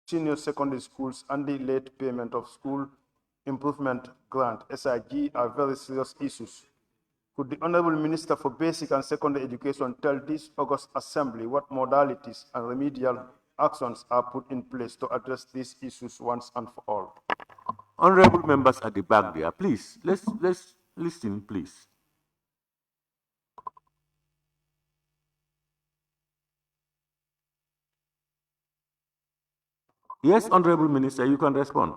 senior secondary schools and the late payment of school improvement grant, SIG, are very serious issues. Could the Honorable Minister for Basic and Secondary Education tell this August Assembly what modalities and remedial actions are put in place to address these issues once and for all? Honorable members at the back there, please, let's listen, please. Yes, Honorable Minister, you can respond.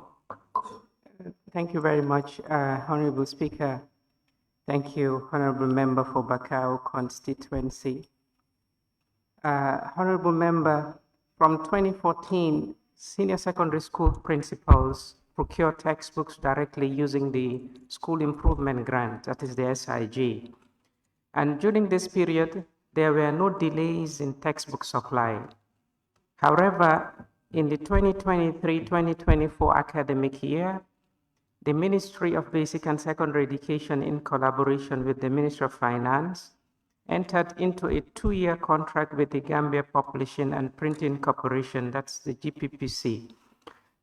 Thank you very much, Honorable Speaker. Thank you, Honorable Member for Bakau constituency. Honorable Member, from 2014, senior secondary school principals procure textbooks directly using the school improvement grant, that is the SIG. And during this period, there were no delays in textbook supply. However, in the 2023-2024 academic year, the Ministry of Basic and Secondary Education, in collaboration with the Ministry of Finance, entered into a 2-year contract with the Gambia Publishing and Printing Corporation, that's the GPPC,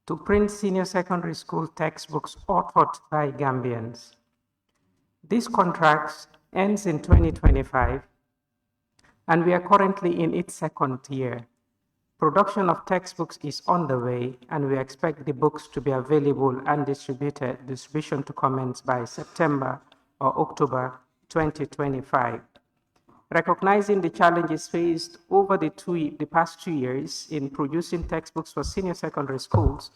to print senior secondary school textbooks authored by Gambians. This contract ends in 2025, and we are currently in its 2nd year. Production of textbooks is on the way, and we expect the books to be available and distribution to commence by September or October 2025. Recognizing the challenges faced over the past 2 years in producing textbooks for senior secondary schools,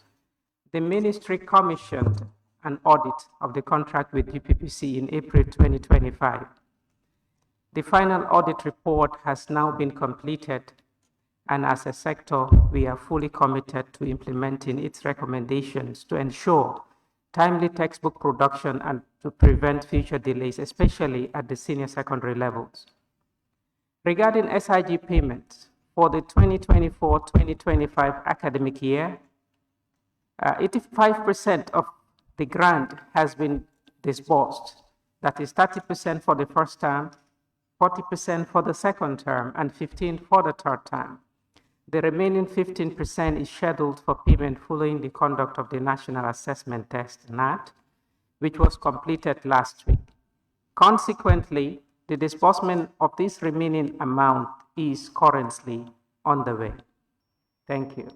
the ministry commissioned an audit of the contract with GPPC in April 2025. The final audit report has now been completed, and as a sector, we are fully committed to implementing its recommendations to ensure timely textbook production and to prevent future delays, especially at the senior secondary levels. Regarding SIG payments for the 2024-2025 academic year, 85% of the grant has been disbursed. That is 30% for the first term, 40% for the second term, and 15% for the third term. The remaining 15% is scheduled for payment following the conduct of the National Assessment Test, NAT, which was completed last week. Consequently, the disbursement of this remaining amount is currently on the way. Thank you.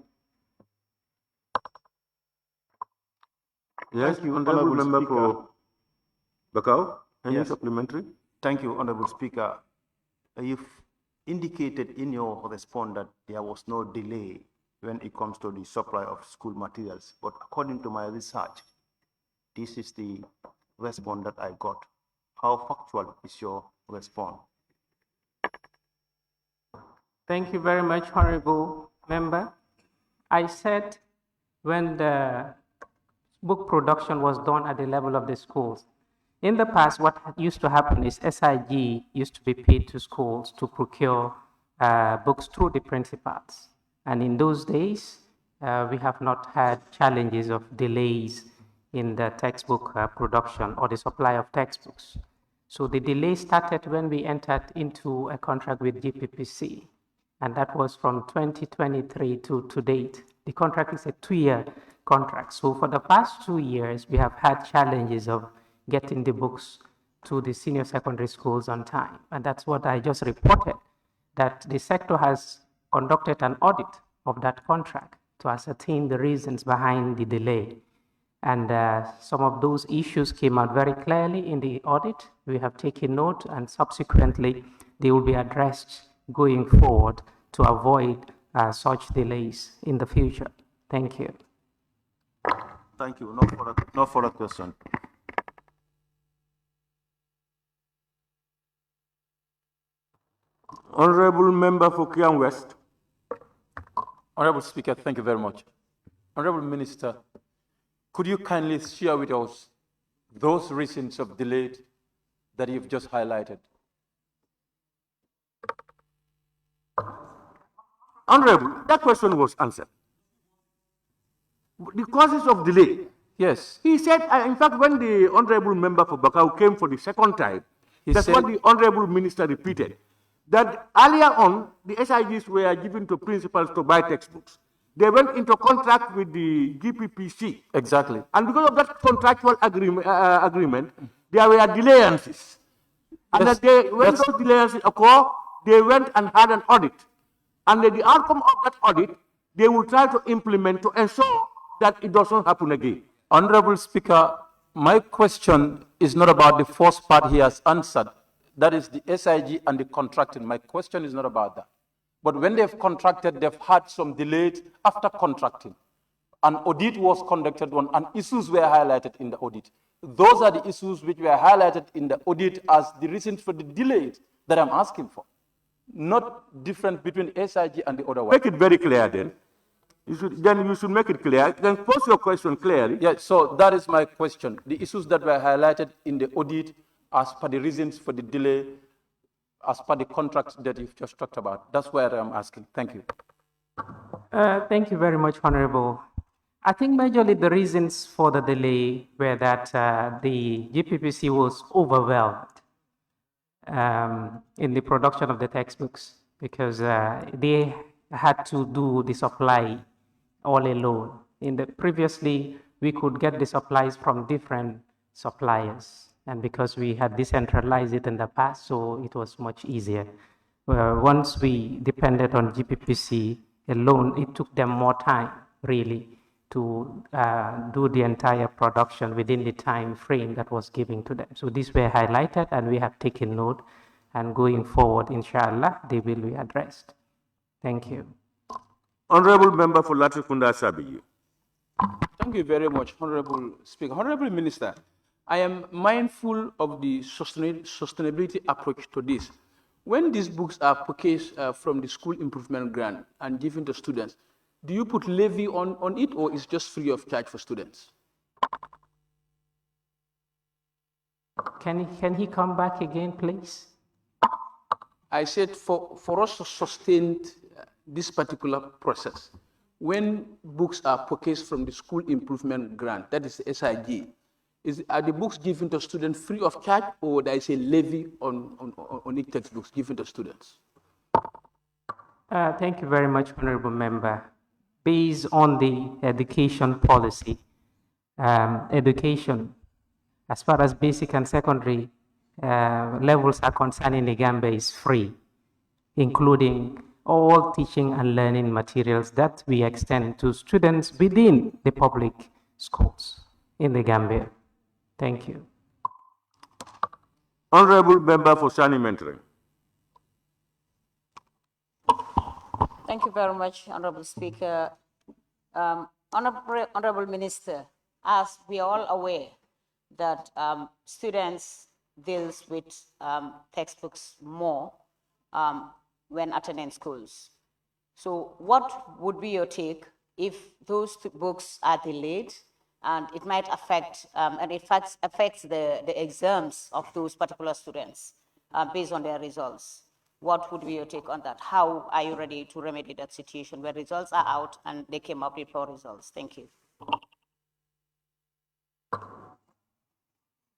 Yes, Thank you, Honorable Member Speaker. for Bakau. Any Yes. supplementary? Thank you, Honorable Speaker. You've indicated in your response that there was no delay when it comes to the supply of school materials, but according to my research, this is the response that I got. How factual is your response? Thank you very much, Honorable Member. I said when the book production was done at the level of the schools. In the past, what used to happen is SIG used to be paid to schools to procure books through the principals. And in those days, we have not had challenges of delays in the textbook production or the supply of textbooks. So the delay started when we entered into a contract with GPPC, and that was from 2023 to date. The contract is a 2-year contract. So for the past 2 years, we have had challenges of getting the books to the senior secondary schools on time. And that's what I just reported, that the sector has conducted an audit of that contract to ascertain the reasons behind the delay. And some of those issues came out very clearly in the audit. We have taken note, and subsequently they will be addressed going forward to avoid such delays in the future. Thank you. Thank you. No further question. Honorable Member for Kiang West. Honorable Speaker, thank you very much. Honorable Minister, could you kindly share with us those reasons of delay that you've just highlighted? Honorable, that question was answered. The causes of delay. Yes. He said, in fact, when the Honorable Member for Bakau came for the 2nd time, that's what the Honorable Minister repeated, that earlier on, the SIGs were given to principals to buy textbooks. they went into contract with the GPPC. Exactly. And because of that contractual agreement, there were delayances. And Yes, that when that's- those delayances occur, they went and had an audit. And the outcome of that audit, they will try to implement to ensure that it does not happen again. Honorable Speaker, my question is not about the first part he has answered. That is the SIG and the contracting. My question is not about that. But when they've contracted, they've had some delays after contracting. An audit was conducted on, and issues were highlighted in the audit. Those are the issues which were highlighted in the audit as the reasons for the delays that I'm asking for. Not different between SIG and the other one. Make it very clear then. Then you should make it clear. Then pose your question clearly. Yeah, so that is my question. The issues that were highlighted in the audit as per the reasons for the delay, as per the contract that you've just talked about. That's where I'm asking. Thank you. Thank you very much, Honorable. I think majorly the reasons for the delay were that the GPPC was overwhelmed in the production of the textbooks because they had to do the supply all alone. Previously, we could get the supplies from different suppliers, and because we had decentralized it in the past, so it was much easier. Once we depended on GPPC alone, it took them more time, really, to do the entire production within the time frame that was given to them. So these were highlighted, and we have taken note, and going forward, inshallah, they will be addressed. Thank you. Honorable Member for Latrikunda Sabiyu. Thank you very much, Honorable Speaker. Honorable Minister, I am mindful of the sustainability approach to this. When these books are purchased from the school improvement grant and given to students, do you put levy on it, or is just free of charge for students? Can he come back again, please? I said for us to sustain this particular process, when books are purchased from the school improvement grant, that is SIG, are the books given to students free of charge, or there is a levy on each textbooks given to students? Thank you very much, Honorable Member. Based on the education policy, education, as far as basic and secondary levels are concerned in the Gambia, is free, including all teaching and learning materials that we extend to students within the public schools in the Gambia. Thank you. Honorable Member for Sani Mentoring. Thank you very much, Honorable Speaker. Honorable Minister, as we are all aware that students deals with textbooks more when attending schools. So what would be your take if those books are delayed and it might affect, and it affects the exams of those particular students based on their results? What would be your take on that? How are you ready to remedy that situation where results are out and they came up with poor results? Thank you.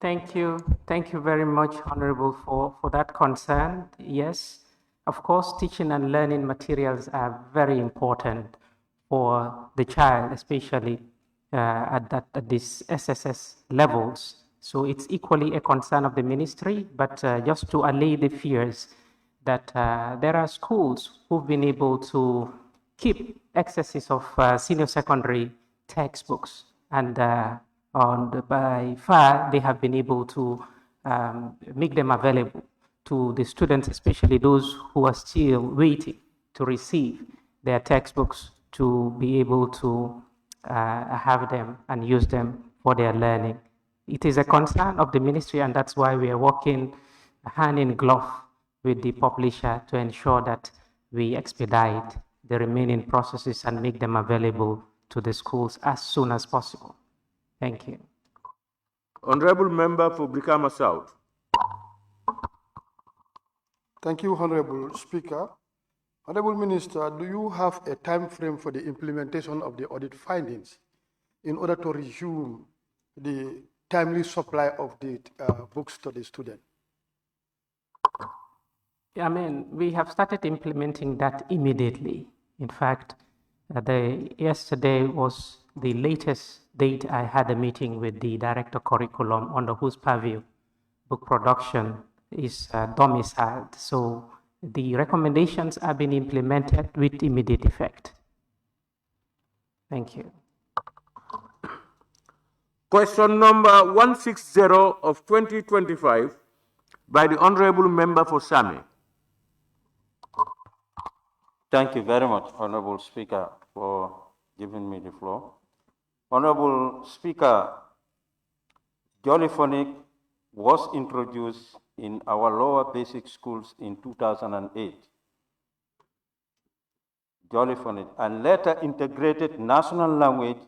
Thank you. Thank you very much, Honorable, for that concern. Yes, of course, teaching and learning materials are very important for the child, especially at these SSS levels. So it's equally a concern of the ministry, but just to allay the fears that there are schools who've been able to keep excesses of senior secondary textbooks, and by far they have been able to make them available to the students, especially those who are still waiting to receive their textbooks, to be able to have them and use them for their learning. It is a concern of the ministry, and that's why we are working hand in glove with the publisher to ensure that we expedite the remaining processes and make them available to the schools as soon as possible. Thank you. Honorable Member for Brikama South. Thank you, Honorable Speaker. Honorable Minister, do you have a time frame for the implementation of the audit findings in order to resume the timely supply of the books to the student? I mean, we have started implementing that immediately. In fact, Yesterday was the latest date I had a meeting with the director curriculum under whose purview book production is domiciled. So the recommendations have been implemented with immediate effect. Thank you. Question number 160 of 2025 by the Honorable Member for Sami. Thank you very much, Honorable Speaker, for giving me the floor. Honorable Speaker, Jollyphonic was introduced in our lower basic schools in 2008. Jollyphonic, and later integrated national language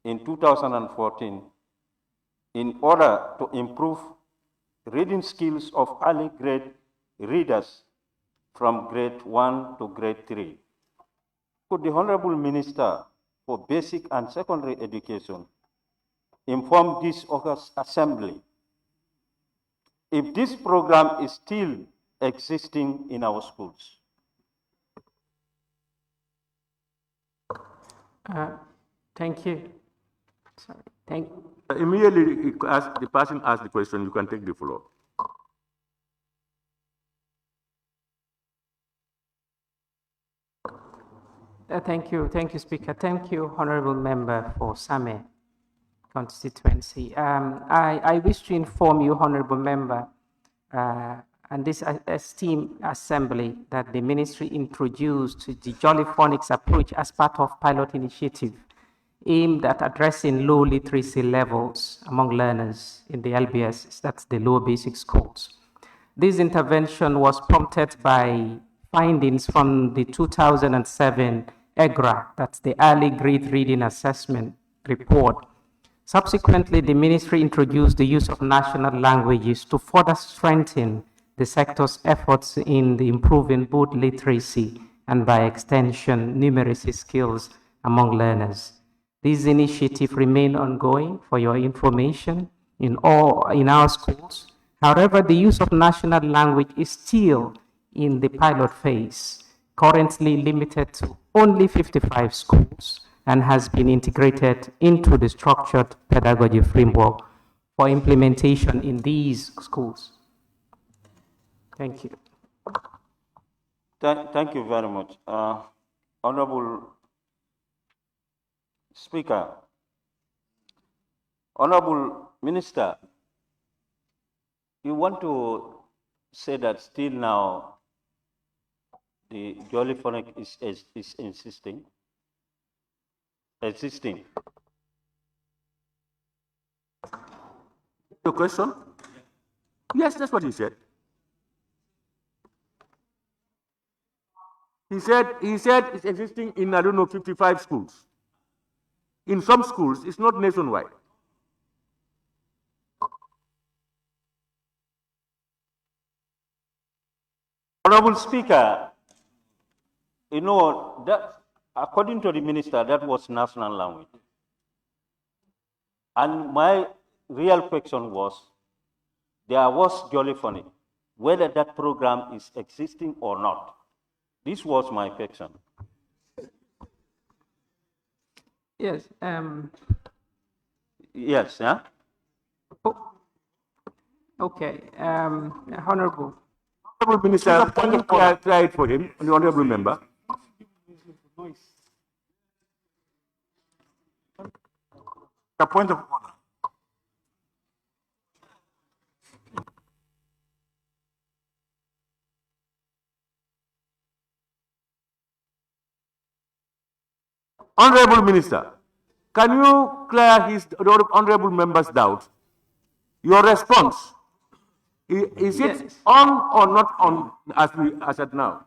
in 2014 in order to improve reading skills of early grade readers from grade 1 to grade 3. Could the Honorable Minister for Basic and Secondary Education inform this August Assembly if this program is still existing in our schools? Thank you. Sorry. Immediately, as the person asks the question, you can take the floor. Thank you, Speaker. Thank you, Honorable Member for Same constituency. I wish to inform you, Honorable Member, and this esteemed assembly, that the ministry introduced the Jollyphonics approach as part of pilot initiative aimed at addressing low literacy levels among learners in the LBS, that's the lower basic schools. This intervention was prompted by findings from the 2007 EGRA, that's the Early Grade Reading Assessment report. Subsequently, the ministry introduced the use of national languages to further strengthen the sector's efforts in the improving both literacy and, by extension, numeracy skills among learners. These initiatives remain ongoing for your information in our schools. However, the use of national language is still in the pilot phase, currently limited to only 55 schools, and has been integrated into the structured pedagogy framework for implementation in these schools. Thank you. Thank you very much. Honorable Speaker, Honorable Minister, you want to say that still now the Jollyphonic is existing? Your question? Yes, that's what he said. He said it's existing in, I don't know, 55 schools. In some schools, it's not nationwide. Honorable Speaker, you know, that according to the minister, that was national language. And my real question was, there was Jollyphonic, whether that program is existing or not. This was my question. Yes. Yes, yeah? Okay. Honorable. Honorable Minister, can you try it for him, the Honorable Member? A point of order. Honorable Minister, can you clear the Honorable Member's doubt? Your response, is it Yes. on or not on as at now?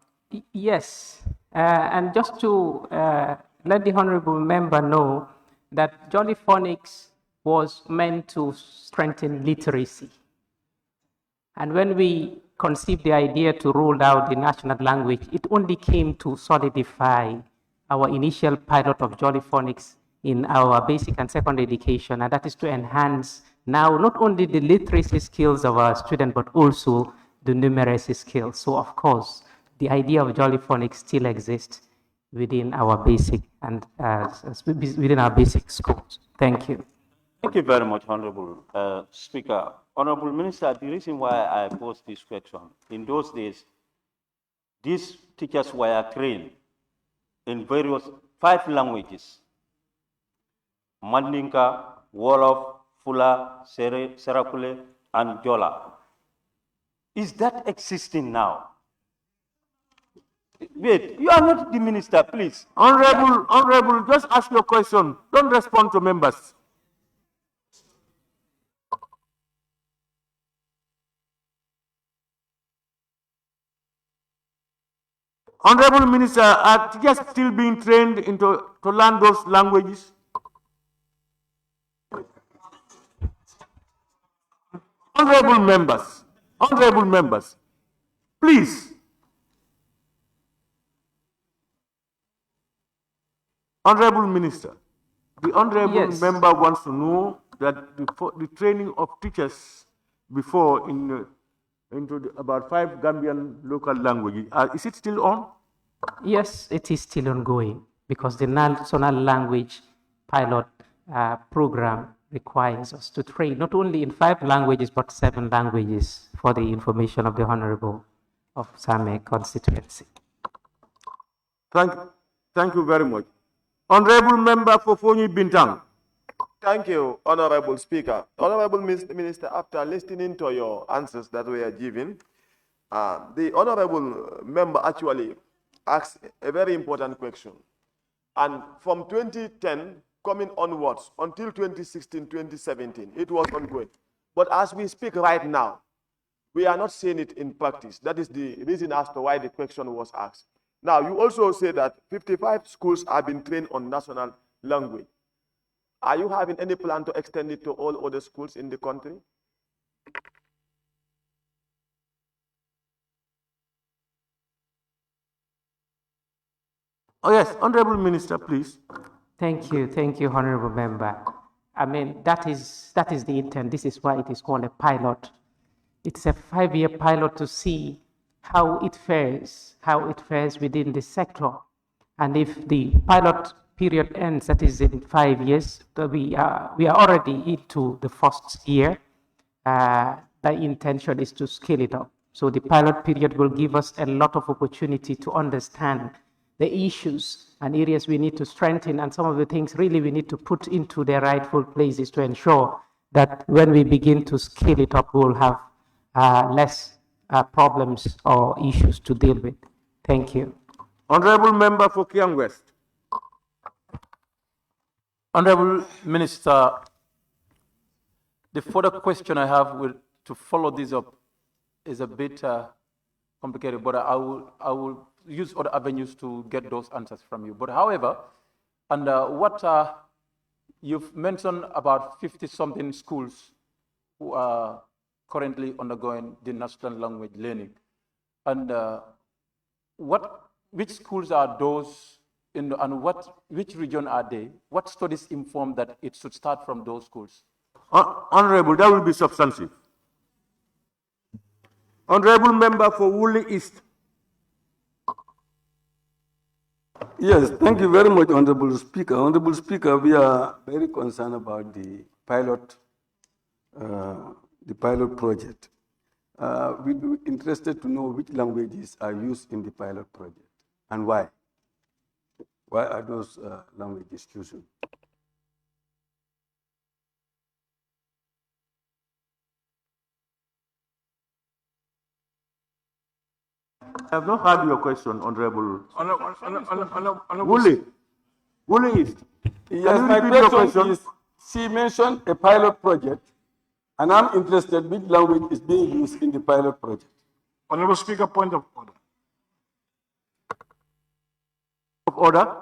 Yes. And just to let the Honorable Member know that Jollyphonics was meant to strengthen literacy. And when we conceived the idea to roll out the national language, it only came to solidify our initial pilot of Jollyphonics in our basic and secondary education, and that is to enhance now not only the literacy skills of our students, but also the numeracy skills. So, of course, the idea of Jollyphonics still exists within our basic and within our basic schools. Thank you. Thank you very much, Honorable Speaker. Honorable Minister, the reason why I posed this question, in those days, these teachers were trained in various 5 languages: Mandinka, Wolof, Fula, Serakule, and Jola. Is that existing now? Wait, you are not the minister, please. Honorable, just ask your question. Don't respond to members. Honorable Minister, are teachers still being trained to learn those languages? Honorable members, please. Honorable Minister, the honorable member wants to know that the training of teachers before into about 5 Gambian local languages, is it still on? Yes, it is still ongoing because the national language pilot program requires us to train not only in 5 languages but 7 languages, for the information of the Honorable of Same constituency. Thank you very much. Honorable Member Fofoni Bintang. Thank you, Honorable Speaker. Honorable Minister, after listening to your answers that we are giving, the Honorable Member actually asked a very important question. And from 2010, coming onwards, until 2016, 2017, it was ongoing. But as we speak right now, we are not seeing it in practice. That is the reason as to why the question was asked. Now, you also say that 55 schools have been trained on national language. Are you having any plan to extend it to all other schools in the country? Oh yes, Honorable Minister, please. Thank you, Honorable Member. I mean, that is the intent. This is why it is called a pilot. It's a 5-year pilot to see how it fares within the sector. And if the pilot period ends, that is in 5 years, we are already into the first year. The intention is to scale it up. So the pilot period will give us a lot of opportunity to understand the issues and areas we need to strengthen, and some of the things really we need to put into their rightful places to ensure that when we begin to scale it up, we'll have less problems or issues to deal with. Thank you. Honorable Member for Kiang West. Honorable Minister, the further question I have to follow this up is a bit complicated, but I will use other avenues to get those answers from you. But however, and what you've mentioned about 50-something schools who are currently undergoing the national language learning, and which schools are those and which region are they? What studies inform that it should start from those schools? Honorable, that will be substantive. Honorable Member for Woolly East. Yes, thank you very much, Honorable Speaker. Honorable Speaker, we are very concerned about the pilot project. We'd be interested to know which languages are used in the pilot project and why. Why are those languages chosen? I have not heard your question, Honorable. Woolly East. Yes, my question is, she mentioned a pilot project, and I'm interested which language is being used in the pilot project. Honorable Speaker, point of order.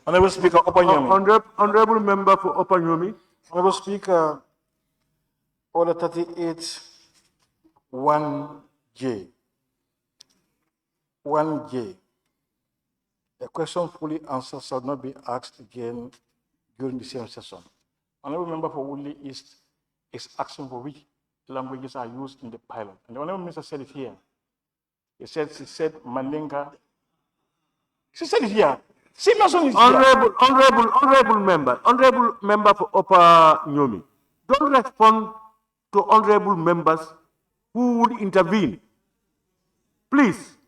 Honorable Speaker, Honorable Member for Opanyomi. Honorable Speaker, Order 38, 1J. 1J. A question fully answered shall not be asked again during the same session. Honorable Member for Woodley East is asking for which languages are used in the pilot. And the Honorable Minister said it here. She said Mandinka, She said it here. Simerson is here. Honorable member for Upper Nyomi. Don't respond to honorable members who would intervene. Please,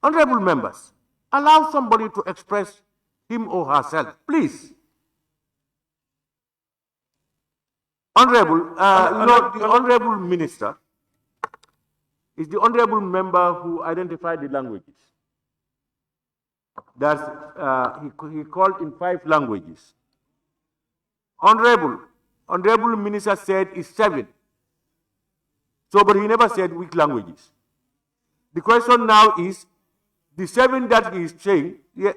honorable members, allow somebody to express him or herself. Please. Honorable, the honorable minister is the honorable member who identified the languages. That's, he called in 5 languages. Honorable minister said it's 7. So, but he never said which languages. The question now is, the 7 that he is saying, yeah,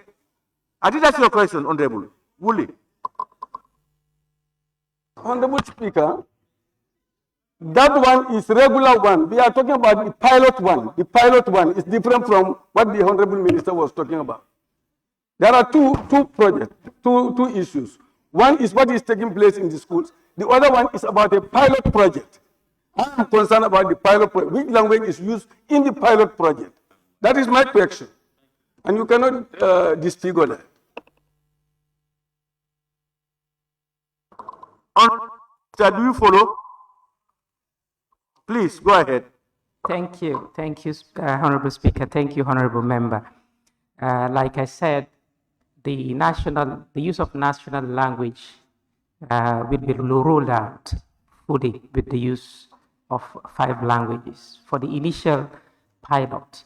I did ask your question, Honorable Woolley. Honorable Speaker, that one is regular one. We are talking about the pilot one. The pilot one is different from what the Honorable Minister was talking about. There are two projects, two issues. One is what is taking place in the schools. The other one is about a pilot project. I am concerned about the pilot project. Which language is used in the pilot project? That is my question. And you cannot disfigure that. Do you follow? Please, go ahead. Thank you, Honorable Speaker. Thank you, Honorable Member. Like I said, the use of national language will be rolled out fully with the use of 5 languages. For the initial pilot,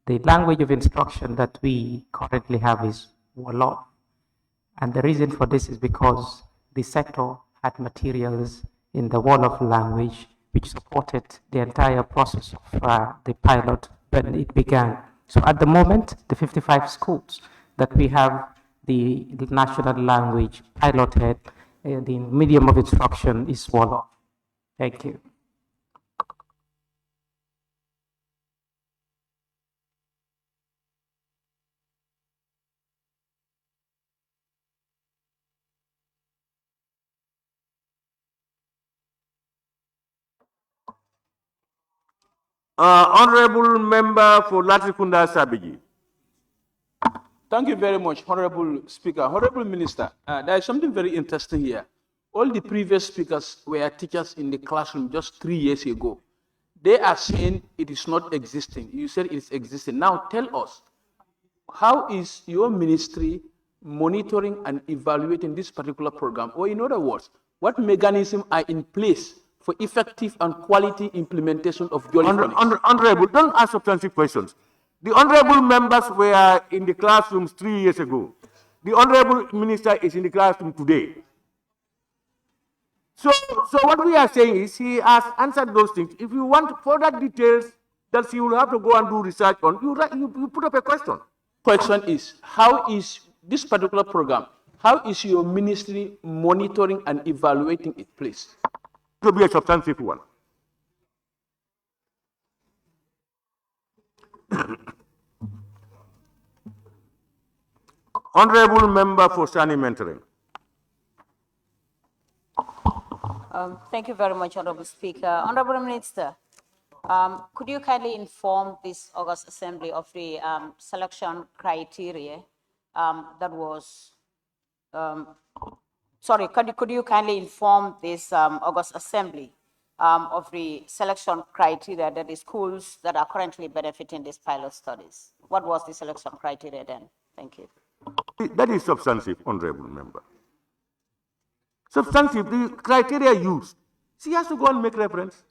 the language of instruction that we currently have is Wolof. And the reason for this is because the sector had materials in the Wolof language which supported the entire process of the pilot when it began. So at the moment, the 55 schools that we have the national language piloted, the medium of instruction is Wolof. Thank you. Honorable member for Latrikunda Sabiji. Thank you very much, Honorable Speaker. Honorable Minister, there is something very interesting here. All the previous speakers were teachers in the classroom just 3 years ago. They are saying it is not existing. You said it is existing. Now tell us, how is your ministry monitoring and evaluating this particular program? Or in other words, what mechanisms are in place for effective and quality implementation of Jolly Phonics? Honorable, don't ask substantive questions. The honorable members were in the classrooms 3 years ago. The honorable minister is in the classroom today. So what we are saying is he has answered those things. If you want further details that you will have to go and do research on, you put up a question. Question is, how is this particular program, how is your ministry monitoring and evaluating it, please? To be a substantive one. Honorable member for Sani Mentoring. Thank you very much, Honorable Speaker. Honorable Minister, could you kindly inform this August Assembly of the selection criteria that was, could you kindly inform this August Assembly of the selection criteria that the schools that are currently benefiting these pilot studies? What was the selection criteria then? Thank you. That is substantive, honorable member. Substantive, the criteria used. She has to go and make reference.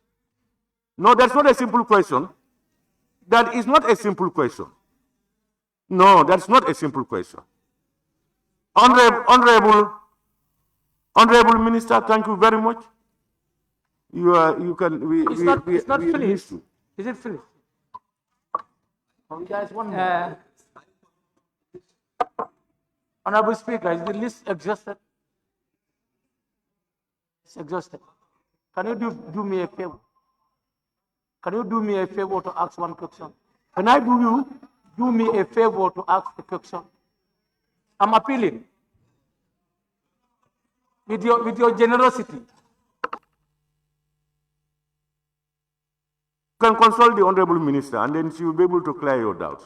No, that's not a simple question. That is not a simple question. No, that's not a simple question. Honorable Minister, thank you very much. You can. It's not finished. Is it finished? Oh, you guys want more? Honorable Speaker, is the list exhausted? It's exhausted. Can you do me a favor? Can you do me a favor to ask one question? Can I do me a favor to ask a question? I'm appealing with your generosity. You can consult the honorable minister, and then she will be able to clear your doubts.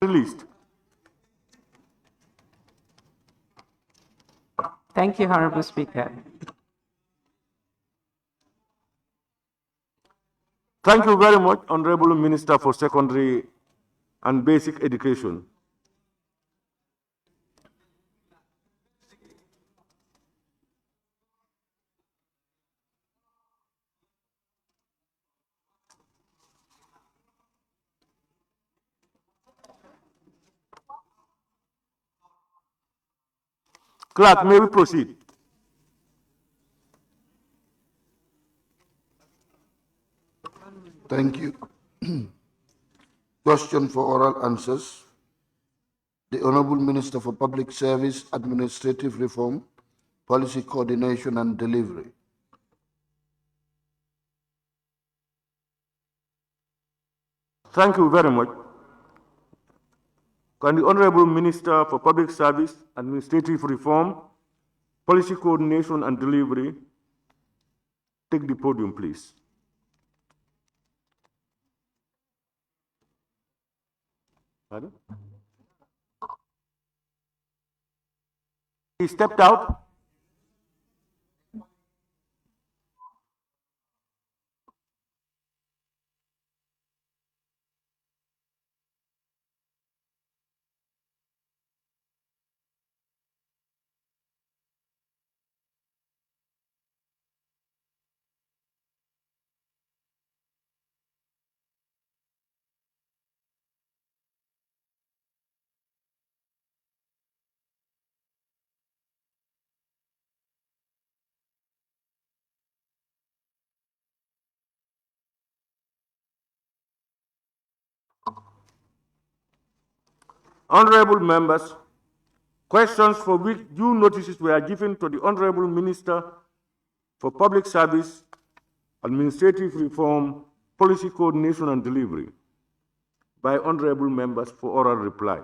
released. Thank you, Honorable Speaker. Thank you very much, Honorable Minister for Secondary and Basic Education. Clerk, may we proceed? Thank you. Question for oral answers. The Honorable Minister for Public Service, Administrative Reform, Policy Coordination and Delivery. Thank you very much. Can the Honorable Minister for Public Service, Administrative Reform, Policy Coordination and Delivery take the podium, please? Pardon? He stepped out. Honorable members, questions for which due notices were given to the Honorable Minister for Public Service, Administrative Reform, Policy Coordination and Delivery by Honorable members for oral reply.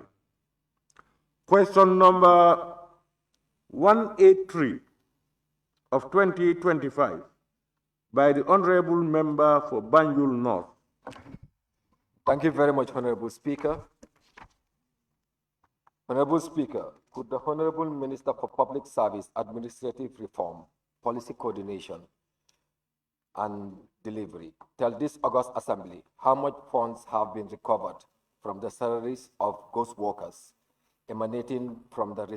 Question number 183 of 2025 by the Honorable Member for Banjul North. Thank you very much, Honorable Speaker. Honorable Speaker, could the Honorable Minister for Public Service, Administrative Reform, Policy Coordination and Delivery tell this August Assembly how much funds have been recovered from the salaries of ghost workers emanating from the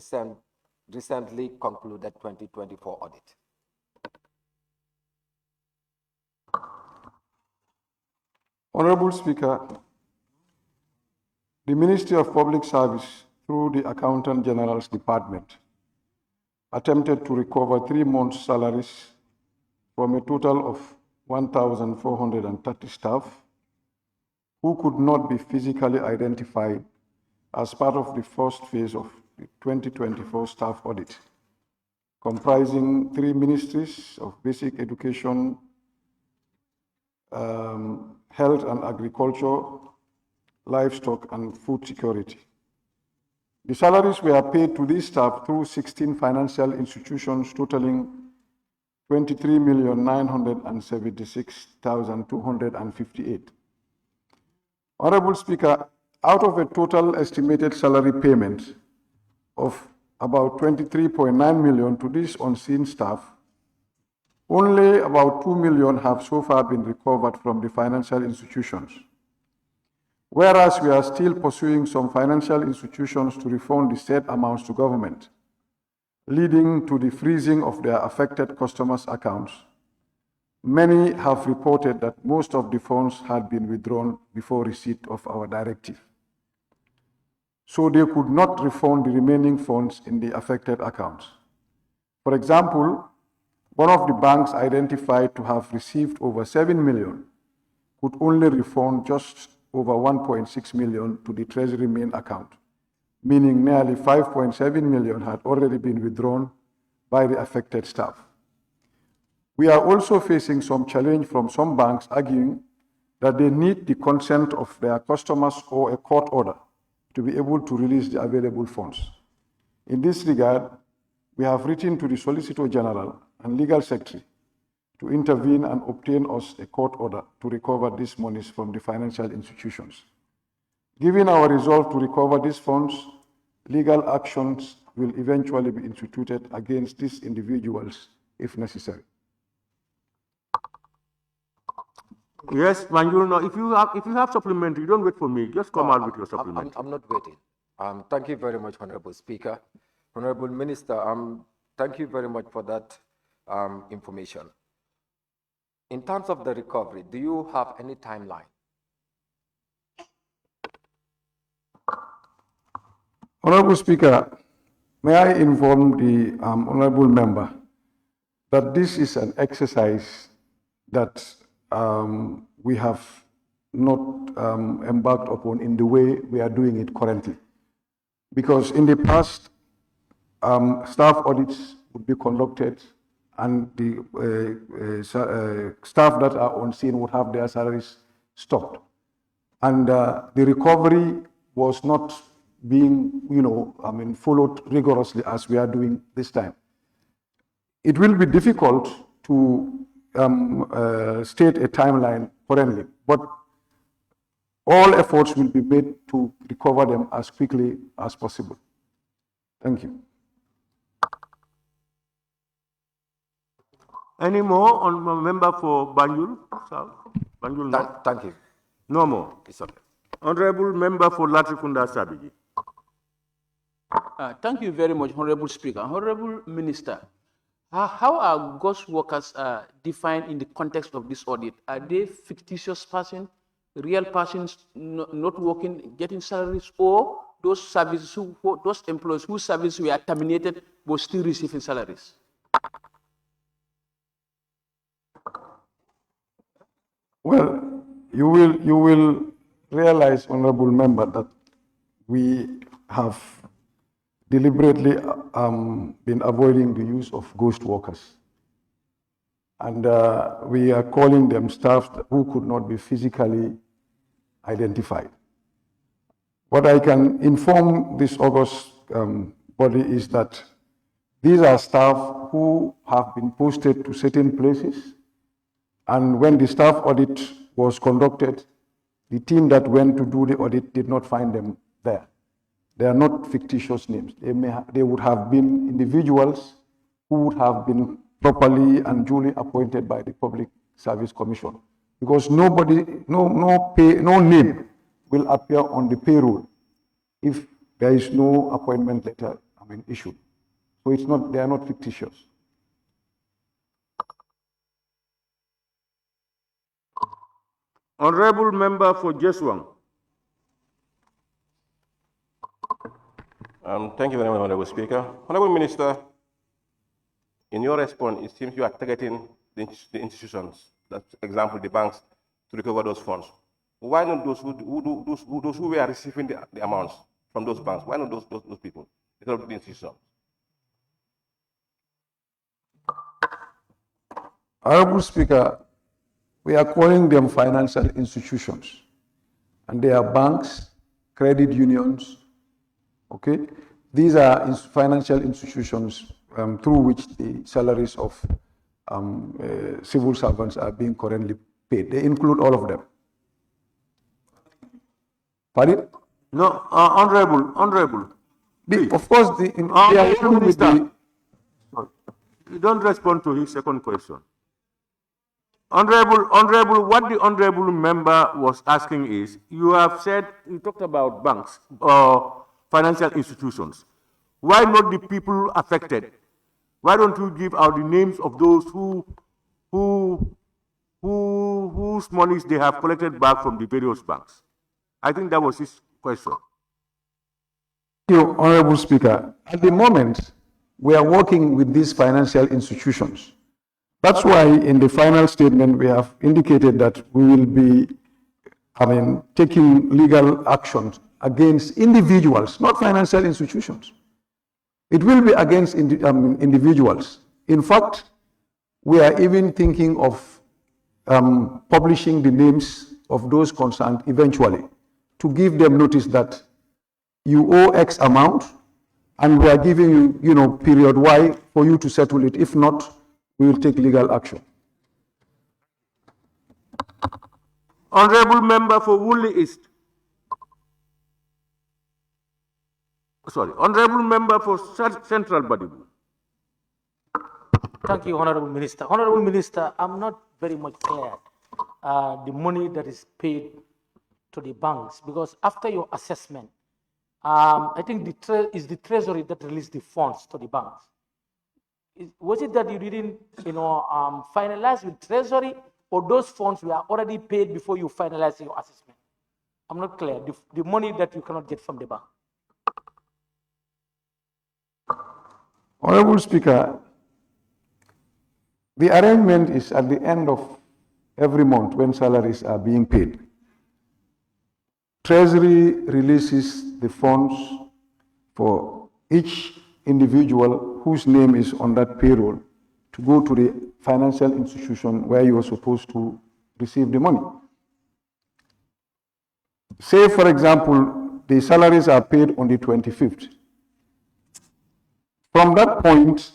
recently concluded 2024 audit? Honorable Speaker, the Ministry of Public Service, through the Accountant General's Department, attempted to recover 3 months' salaries from a total of 1,430 staff who could not be physically identified as part of the first phase of the 2024 staff audit, comprising 3 ministries of basic education, health and agriculture, livestock, and food security. The salaries were paid to these staff through 16 financial institutions totaling 23,976,258. Honorable Speaker, out of a total estimated salary payment of about 23.9 million to these unseen staff, only about 2 million have so far been recovered from the financial institutions, whereas we are still pursuing some financial institutions to refund the said amounts to government, leading to the freezing of their affected customers' accounts. Many have reported that most of the funds had been withdrawn before receipt of our directive, so they could not refund the remaining funds in the affected accounts. For example, one of the banks identified to have received over 7 million could only refund just over 1.6 million to the Treasury main account, meaning nearly 5.7 million had already been withdrawn by the affected staff. We are also facing some challenge from some banks arguing that they need the consent of their customers or a court order to be able to release the available funds. In this regard, we have written to the Solicitor General and Legal Secretary to intervene and obtain us a court order to recover these monies from the financial institutions. Given our resolve to recover these funds, legal actions will eventually be instituted against these individuals if necessary. Yes, Manjul, no, if you have supplementary, don't wait for me. Just come out with your supplementary. I'm not waiting. Thank you very much, Honorable Speaker. Honorable Minister, thank you very much for that information. In terms of the recovery, do you have any timeline? Honorable Speaker, may I inform the honorable member that this is an exercise that we have not embarked upon in the way we are doing it currently. Because in the past, staff audits would be conducted and the staff that are on scene would have their salaries stopped. And the recovery was not being, followed rigorously as we are doing this time. It will be difficult to state a timeline currently, but all efforts will be made to recover them as quickly as possible. Thank you. Any more on a member for Banjul? Banjul, no? Thank you. No more. It's okay. Honorable member for Latrikunda Sabiji. Thank you very much, Honorable Speaker. Honorable Minister, how are ghost workers defined in the context of this audit? Are they fictitious persons, real persons not working, getting salaries, or those services those employees whose services were terminated but still receiving salaries? Well, you will realize, honorable member, that we have deliberately been avoiding the use of ghost workers. And we are calling them staff who could not be physically identified. What I can inform this August body is that these are staff who have been posted to certain places, and when the staff audit was conducted, the team that went to do the audit did not find them there. They are not fictitious names. They would have been individuals who would have been properly and duly appointed by the Public Service Commission, because no name will appear on the payroll if there is no appointment letter issued. So they are not fictitious. Honorable member for Jeswang. Thank you very much, Honorable Speaker. Honorable Minister, in your response, it seems you are targeting the institutions, that example, the banks, to recover those funds. Why not those who were receiving the amounts from those banks? Why not those people instead of the institutions? Honorable Speaker, we are calling them financial institutions, and they are banks, credit unions. Okay, these are financial institutions through which the salaries of civil servants are being currently paid. They include all of them. Pardon? No, honorable. Of course, they are included with the. You don't respond to his second question. Honorable, what the honorable member was asking is, you have said, you talked about banks or financial institutions. Why not the people affected? Why don't you give out the names of those whose monies they have collected back from the various banks? I think that was his question. Thank you, Honorable Speaker. At the moment, we are working with these financial institutions. That's why in the final statement, we have indicated that we will be taking legal actions against individuals, not financial institutions. It will be against individuals. In fact, we are even thinking of publishing the names of those concerned eventually, to give them notice that you owe X amount, and we are giving you, period Y for you to settle it. If not, we will take legal action. Honorable member for Woolly East. Sorry, Honorable Member for Central Badibu. Thank you, Honorable Minister. Honorable Minister, I'm not very much clear the money that is paid to the banks, because after your assessment, I think it's the Treasury that released the funds to the banks. Was it that you didn't, finalize with Treasury, or those funds were already paid before you finalized your assessment? I'm not clear. The money that you cannot get from the bank. Honorable Speaker, the arrangement is at the end of every month when salaries are being paid. Treasury releases the funds for each individual whose name is on that payroll to go to the financial institution where you are supposed to receive the money. Say, for example, the salaries are paid on the 25th. From that point,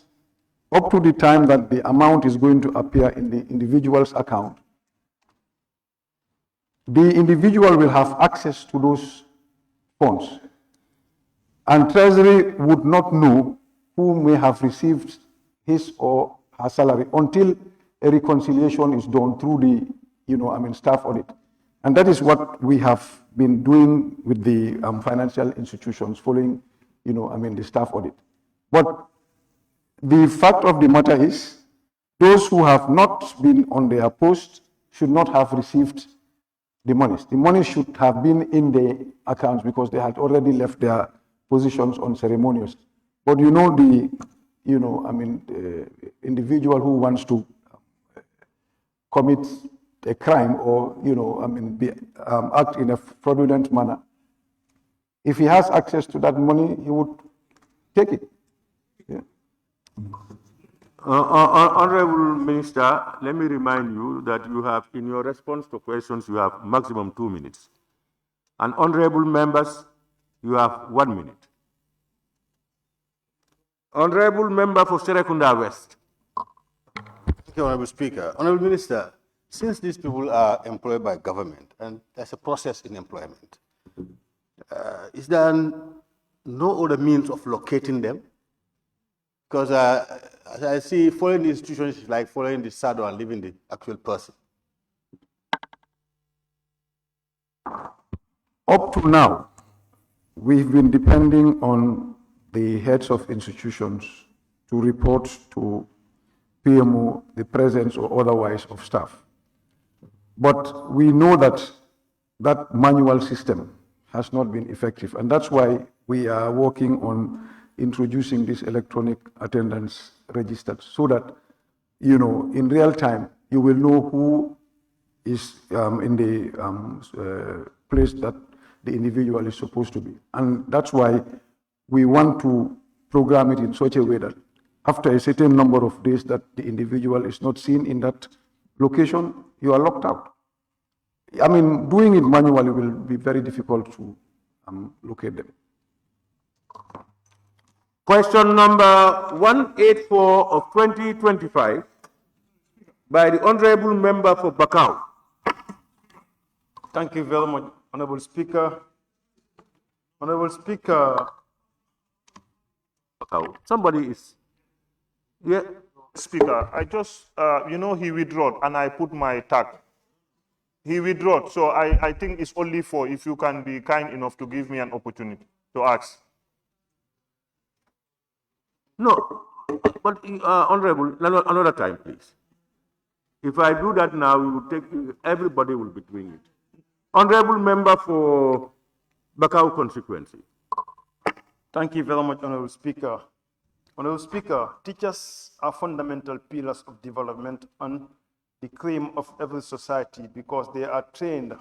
up to the time that the amount is going to appear in the individual's account, the individual will have access to those funds. And Treasury would not know who may have received his or her salary until a reconciliation is done through the, staff audit. And that is what we have been doing with the financial institutions following, the staff audit. But the fact of the matter is, those who have not been on their post should not have received the monies. The money should have been in the accounts because they had already left their positions on ceremonious. But the individual who wants to commit a crime or, act in a fraudulent manner, if he has access to that money, he would take it. Yeah. Honorable Minister, let me remind you that you have, in your response to questions, you have maximum 2 minutes. And honorable members, you have 1 minute. Honorable Member for Serekunda West. Thank you, Honorable Speaker. Honorable Minister, since these people are employed by government and there's a process in employment, is there no other means of locating them? Because as I see, following the institutions is like following the saddle and leaving the actual person. Up to now, we've been depending on the heads of institutions to report to PMO the presence or otherwise of staff. But we know that that manual system has not been effective, and that's why we are working on introducing this electronic attendance register so that, in real time, you will know who is in the place that the individual is supposed to be. And that's why we want to program it in such a way that after a certain number of days that the individual is not seen in that location, you are locked out. Doing it manually will be very difficult to locate them. Question number 184 of 2025 by the Honorable Member for Bakau. Thank you very much, Honorable Speaker. Honorable Speaker. Bakau. Somebody is. Yeah. Speaker, I just, he withdrew and I put my tag. He withdrew, so I think it's only for if you can be kind enough to give me an opportunity to ask. No, but Honorable, another time, please. If I do that now, we will take, everybody will be doing it. Honorable Member for Bakau constituency. Thank you very much, Honorable Speaker. Honorable Speaker, teachers are fundamental pillars of development and the cream of every society because they are trained.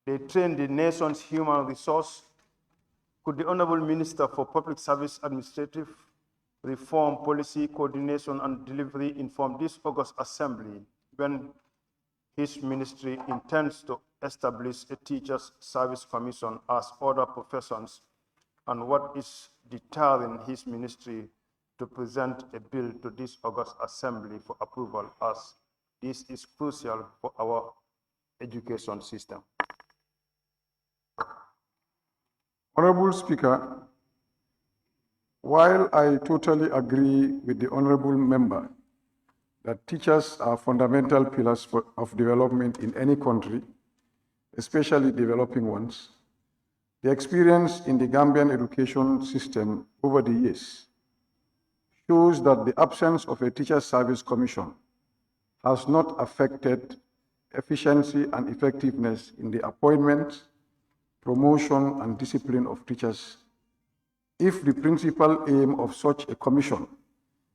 They train the nation's human resource. Could the Honorable Minister for Public Service Administrative Reform, Policy, Coordination and Delivery inform this August Assembly when his ministry intends to establish a Teachers Service Commission as other professions, and what is deterring his ministry to present a bill to this August Assembly for approval, as this is crucial for our education system? Honorable Speaker, while I totally agree with the honorable member that teachers are fundamental pillars of development in any country, especially developing ones, the experience in the Gambian education system over the years shows that the absence of a Teachers Service Commission has not affected efficiency and effectiveness in the appointment, promotion, and discipline of teachers if the principal aim of such a commission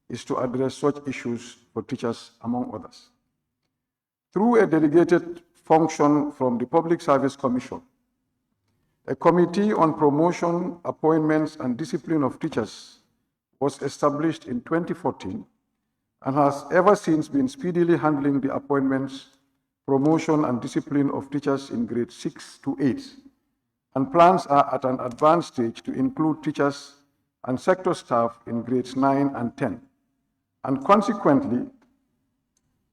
is to address such issues for teachers, among others. Through a delegated function from the Public Service Commission, a committee on promotion, appointments, and discipline of teachers was established in 2014 and has ever since been speedily handling the appointments, promotion, and discipline of teachers in grades 6 to 8, and plans are at an advanced stage to include teachers and sector staff in grades 9 and 10. And consequently,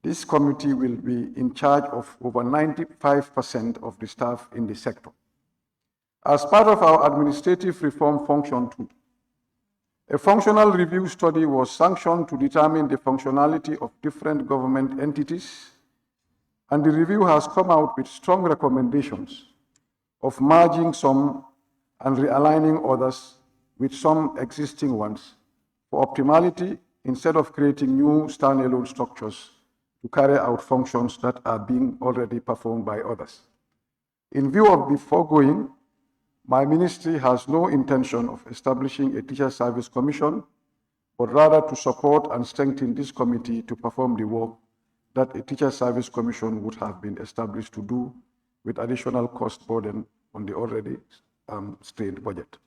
this committee will be in charge of over 95% of the staff in the sector. As part of our administrative reform function too, a functional review study was sanctioned to determine the functionality of different government entities, and the review has come out with strong recommendations of merging some and realigning others with some existing ones for optimality instead of creating new standalone structures to carry out functions that are being already performed by others. In view of the foregoing, my ministry has no intention of establishing a Teachers Service Commission, but rather to support and strengthen this committee to perform the work that a Teachers Service Commission would have been established to do with additional cost burden on the already strained budget.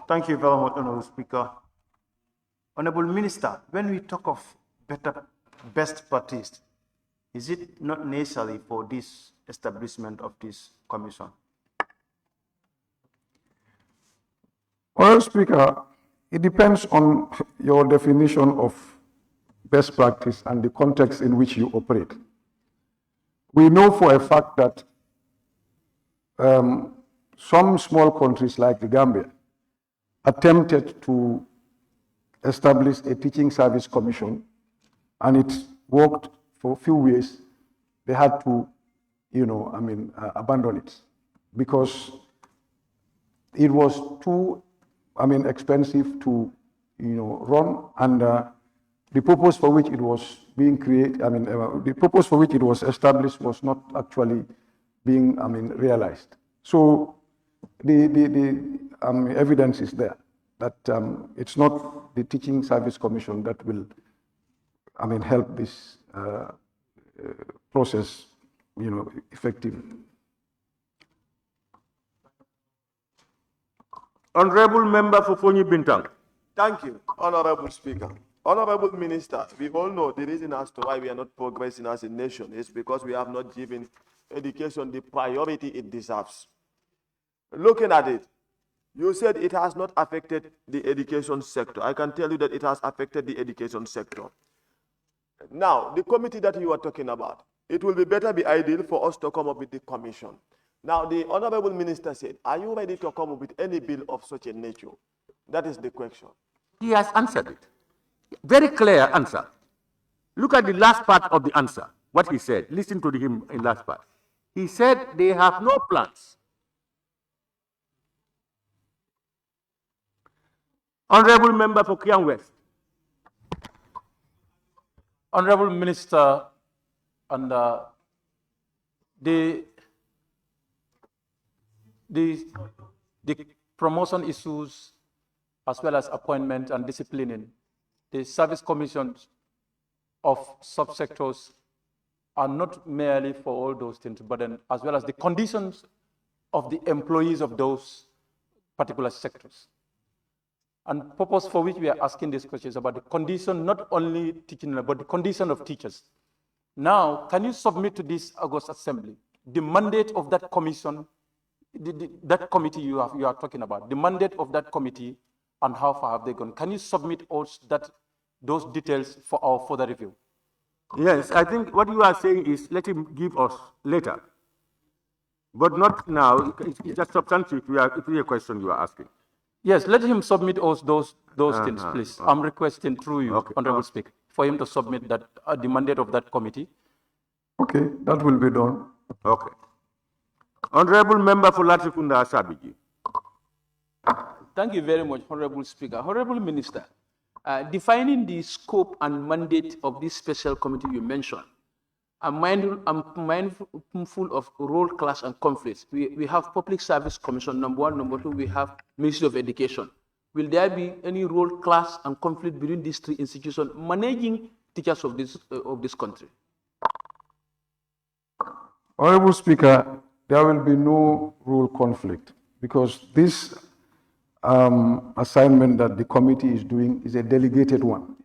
Thank you very much, Honorable Speaker. Honorable Minister, when we talk of best practice, is it not necessary for this establishment of this commission? Honorable Speaker, it depends on your definition of best practice and the context in which you operate. We know for a fact that some small countries like the Gambia attempted to establish a teaching service commission, and it worked for a few years. They had to, abandon it because it was too, expensive to, run, and the purpose for which it was being created, the purpose for which it was established was not actually being, realized. So the evidence is there that it's not the Teaching Service Commission that will, help this process, effectively. Honorable Member for Fonyi Bintang. Thank you, Honorable Speaker. Honorable Minister, we all know the reason as to why we are not progressing as a nation is because we have not given education the priority it deserves. Looking at it, you said it has not affected the education sector. I can tell you that it has affected the education sector. Now, the committee that you are talking about, it will be ideal for us to come up with the commission. Now, the Honorable Minister said, are you ready to come up with any bill of such a nature? That is the question. He has answered it. Very clear answer. Look at the last part of the answer, what he said. Listen to him in last part. He said they have no plans. Honorable Member for Kiang West. Honorable Minister, and the promotion issues as well as appointment and disciplining, the service commissions of subsectors are not merely for all those things, but then as well as the conditions of the employees of those particular sectors. And purpose for which we are asking this question is about the condition, not only teaching, but the condition of teachers. Now, can you submit to this August Assembly the mandate of that commission, that committee you are talking about, the mandate of that committee, and how far have they gone? Can you submit also those details for our further review? Yes, I think what you are saying is let him give us later. But not now. It's just substantive. It is a question you are asking. Yes, let him submit those things, please. I'm requesting through you, Honorable Speaker, for him to submit that the mandate of that committee. Okay, that will be done. Okay. Honorable Member for Latrikunda Asabiji. Thank you very much, Honorable Speaker. Honorable Minister, defining the scope and mandate of this special committee you mentioned, I'm mindful of role, class, and conflicts. We have Public Service Commission, number one. Number two, we have Ministry of Education. Will there be any role, class, and conflict between these three institutions managing teachers of this country? Honorable Speaker, there will be no role conflict because this assignment that the committee is doing is a delegated one.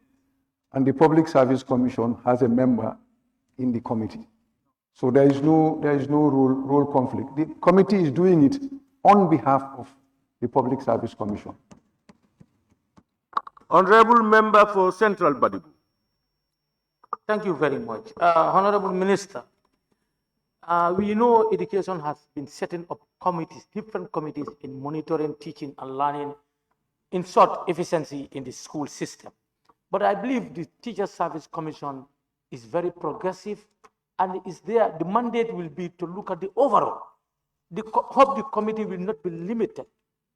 And the Public Service Commission has a member in the committee. So there is no role conflict. The committee is doing it on behalf of the Public Service Commission. Honorable Member for Central Badibu. Thank you very much. Honorable Minister, we know education has been setting up committees, different committees in monitoring, teaching, and learning, in short, efficiency in the school system. But I believe the Teacher Service Commission is very progressive and is there. The mandate will be to look at the overall. Hope the committee will not be limited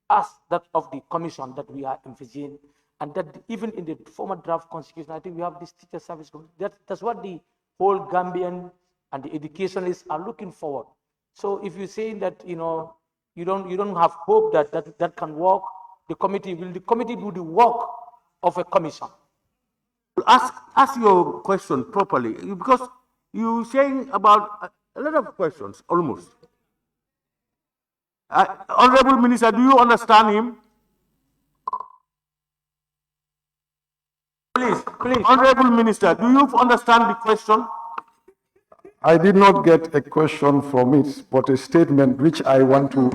as that of the commission that we are envisaging, and that even in the former draft constitution, I think we have this Teacher Service Commission. That's what the whole Gambian and the educationalists are looking forward. So if you say that you don't have hope that can work, the committee do the work of a commission? Ask your question properly, because you're saying about a lot of questions, almost. Honorable Minister, do you understand him? Please. Honorable Minister, do you understand the question? I did not get a question from it, but a statement which I want to...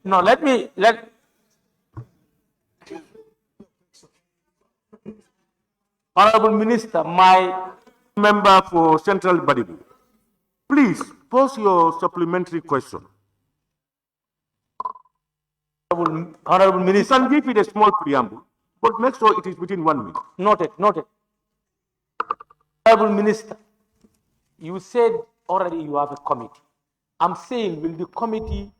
No, Honorable Minister, my member for Central Badibu, please pose your supplementary question. Honorable Minister, you can give it a small preamble, but make sure it is within 1 minute. Noted. Honorable Minister, you said already you have a committee. I'm saying, will the committee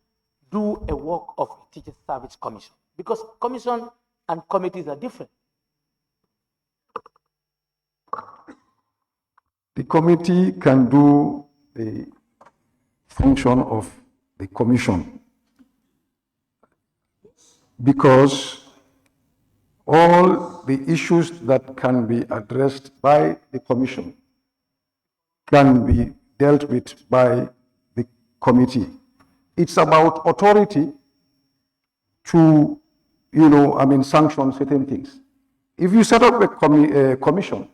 do a work of a Teacher Service Commission? Because commission and committees are different. The committee can do the function of the commission because all the issues that can be addressed by the commission can be dealt with by the committee. It's about authority to, sanction certain things. If you set up a commission,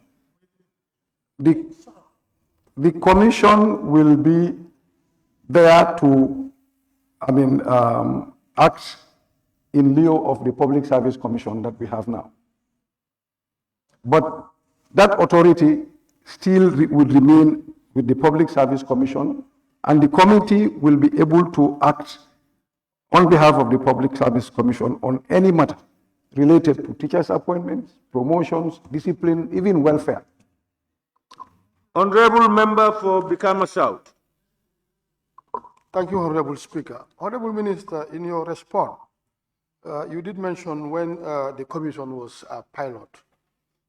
the commission will be there to, act in lieu of the Public Service Commission that we have now. But that authority still would remain with the Public Service Commission, and the committee will be able to act on behalf of the Public Service Commission on any matter related to teachers' appointments, promotions, discipline, even welfare. Honorable Member for Bikama South. Thank you, Honorable Speaker. Honorable Minister, in your response, you did mention when the commission was a pilot,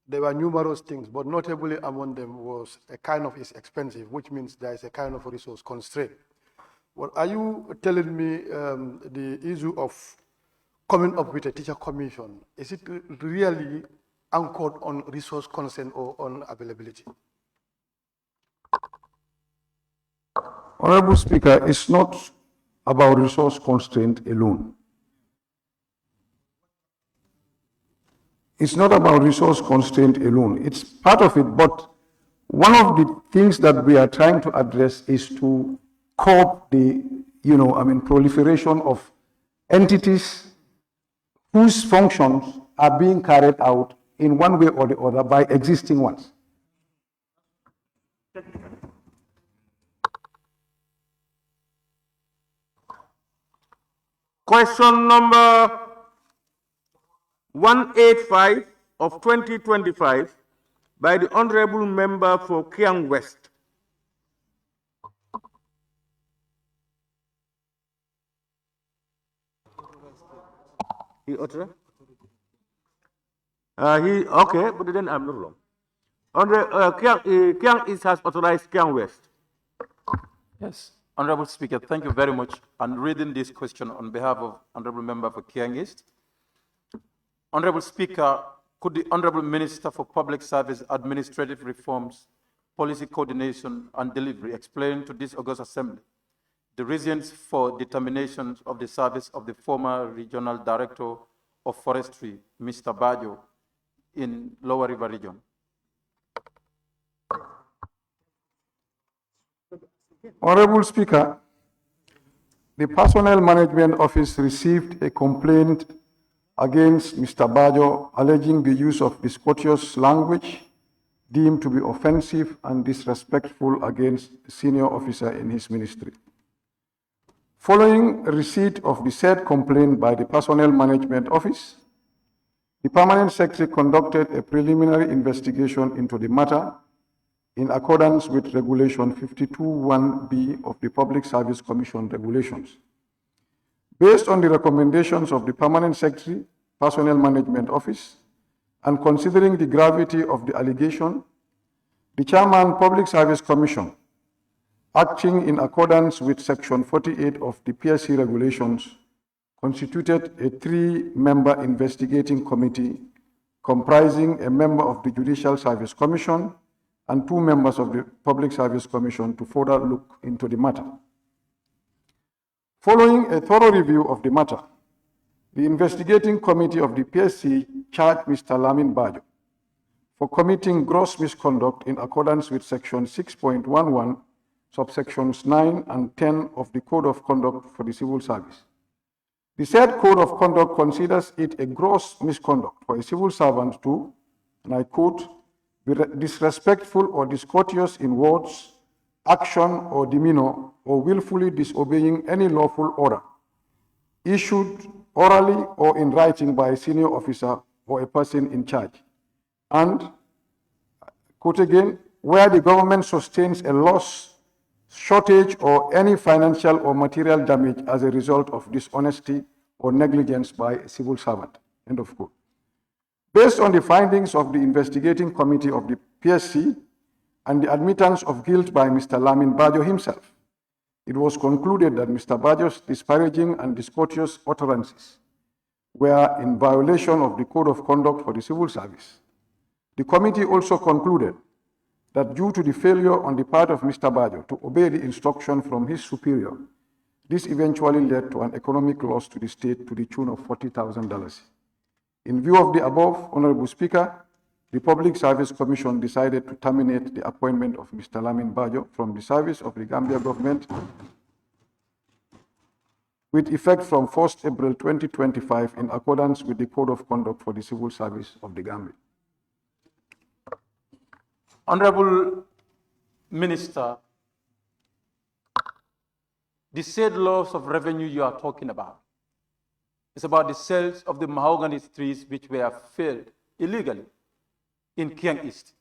there were numerous things, but notably among them was a kind of is expensive, which means there is a kind of resource constraint. Well, are you telling me the issue of coming up with a teacher commission, is it really anchored on resource constraint or on availability? Honorable Speaker, it's not about resource constraint alone. It's not about resource constraint alone. It's part of it, but one of the things that we are trying to address is to curb the, proliferation of entities whose functions are being carried out in one way or the other by existing ones. Question number 185 of 2025 by the Honorable Member for Kiang West. Okay, but then I'm not wrong. Kiang East has authorized Kiang West. Yes. Honorable Speaker, thank you very much. I'm reading this question on behalf of Honorable Member for Kiang East. Honorable Speaker, could the Honorable Minister for Public Service, Administrative Reforms, Policy Coordination and Delivery explain to this August Assembly the reasons for determination of the service of the former Regional Director of Forestry, Mr. Bajo, in Lower River Region? Honorable Speaker, the Personnel Management Office received a complaint against Mr. Bajo alleging the use of discourteous language deemed to be offensive and disrespectful against a senior officer in his ministry. Following receipt of the said complaint by the Personnel Management Office, the Permanent Secretary conducted a preliminary investigation into the matter in accordance with Regulation 52(1)B of the Public Service Commission regulations. Based on the recommendations of the Permanent Secretary, Personnel Management Office, and considering the gravity of the allegation, the Chairman, Public Service Commission, acting in accordance with Section 48 of the PSC regulations, constituted a 3-member investigating committee comprising a member of the Judicial Service Commission and 2 members of the Public Service Commission to further look into the matter. Following a thorough review of the matter, the investigating committee of the PSC charged Mr. Lamin Bajo for committing gross misconduct in accordance with Section 6.11, subsections 9 and 10 of the Code of Conduct for the Civil Service. The said Code of Conduct considers it a gross misconduct for a civil servant to, and I quote, be disrespectful or discourteous in words, action, or demeanor, or willfully disobeying any lawful order issued orally or in writing by a senior officer or a person in charge. And, quote again, where the government sustains a loss, shortage, or any financial or material damage as a result of dishonesty or negligence by a civil servant, end of quote. Based on the findings of the investigating committee of the PSC and the admittance of guilt by Mr. Lamin Bajo himself, it was concluded that Mr. Bajo's disparaging and discourteous utterances were in violation of the Code of Conduct for the Civil Service. The committee also concluded that due to the failure on the part of Mr. Bajo to obey the instruction from his superior, this eventually led to an economic loss to the state to the tune of $40,000. In view of the above, Honorable Speaker, the Public Service Commission decided to terminate the appointment of Mr. Lamin Bajo from the service of the Gambia government with effect from 1st April 2025 in accordance with the Code of Conduct for the Civil Service of the Gambia. Honorable Minister, the said loss of revenue you are talking about is about the sales of the mahogany trees which were felled illegally in Kiang East.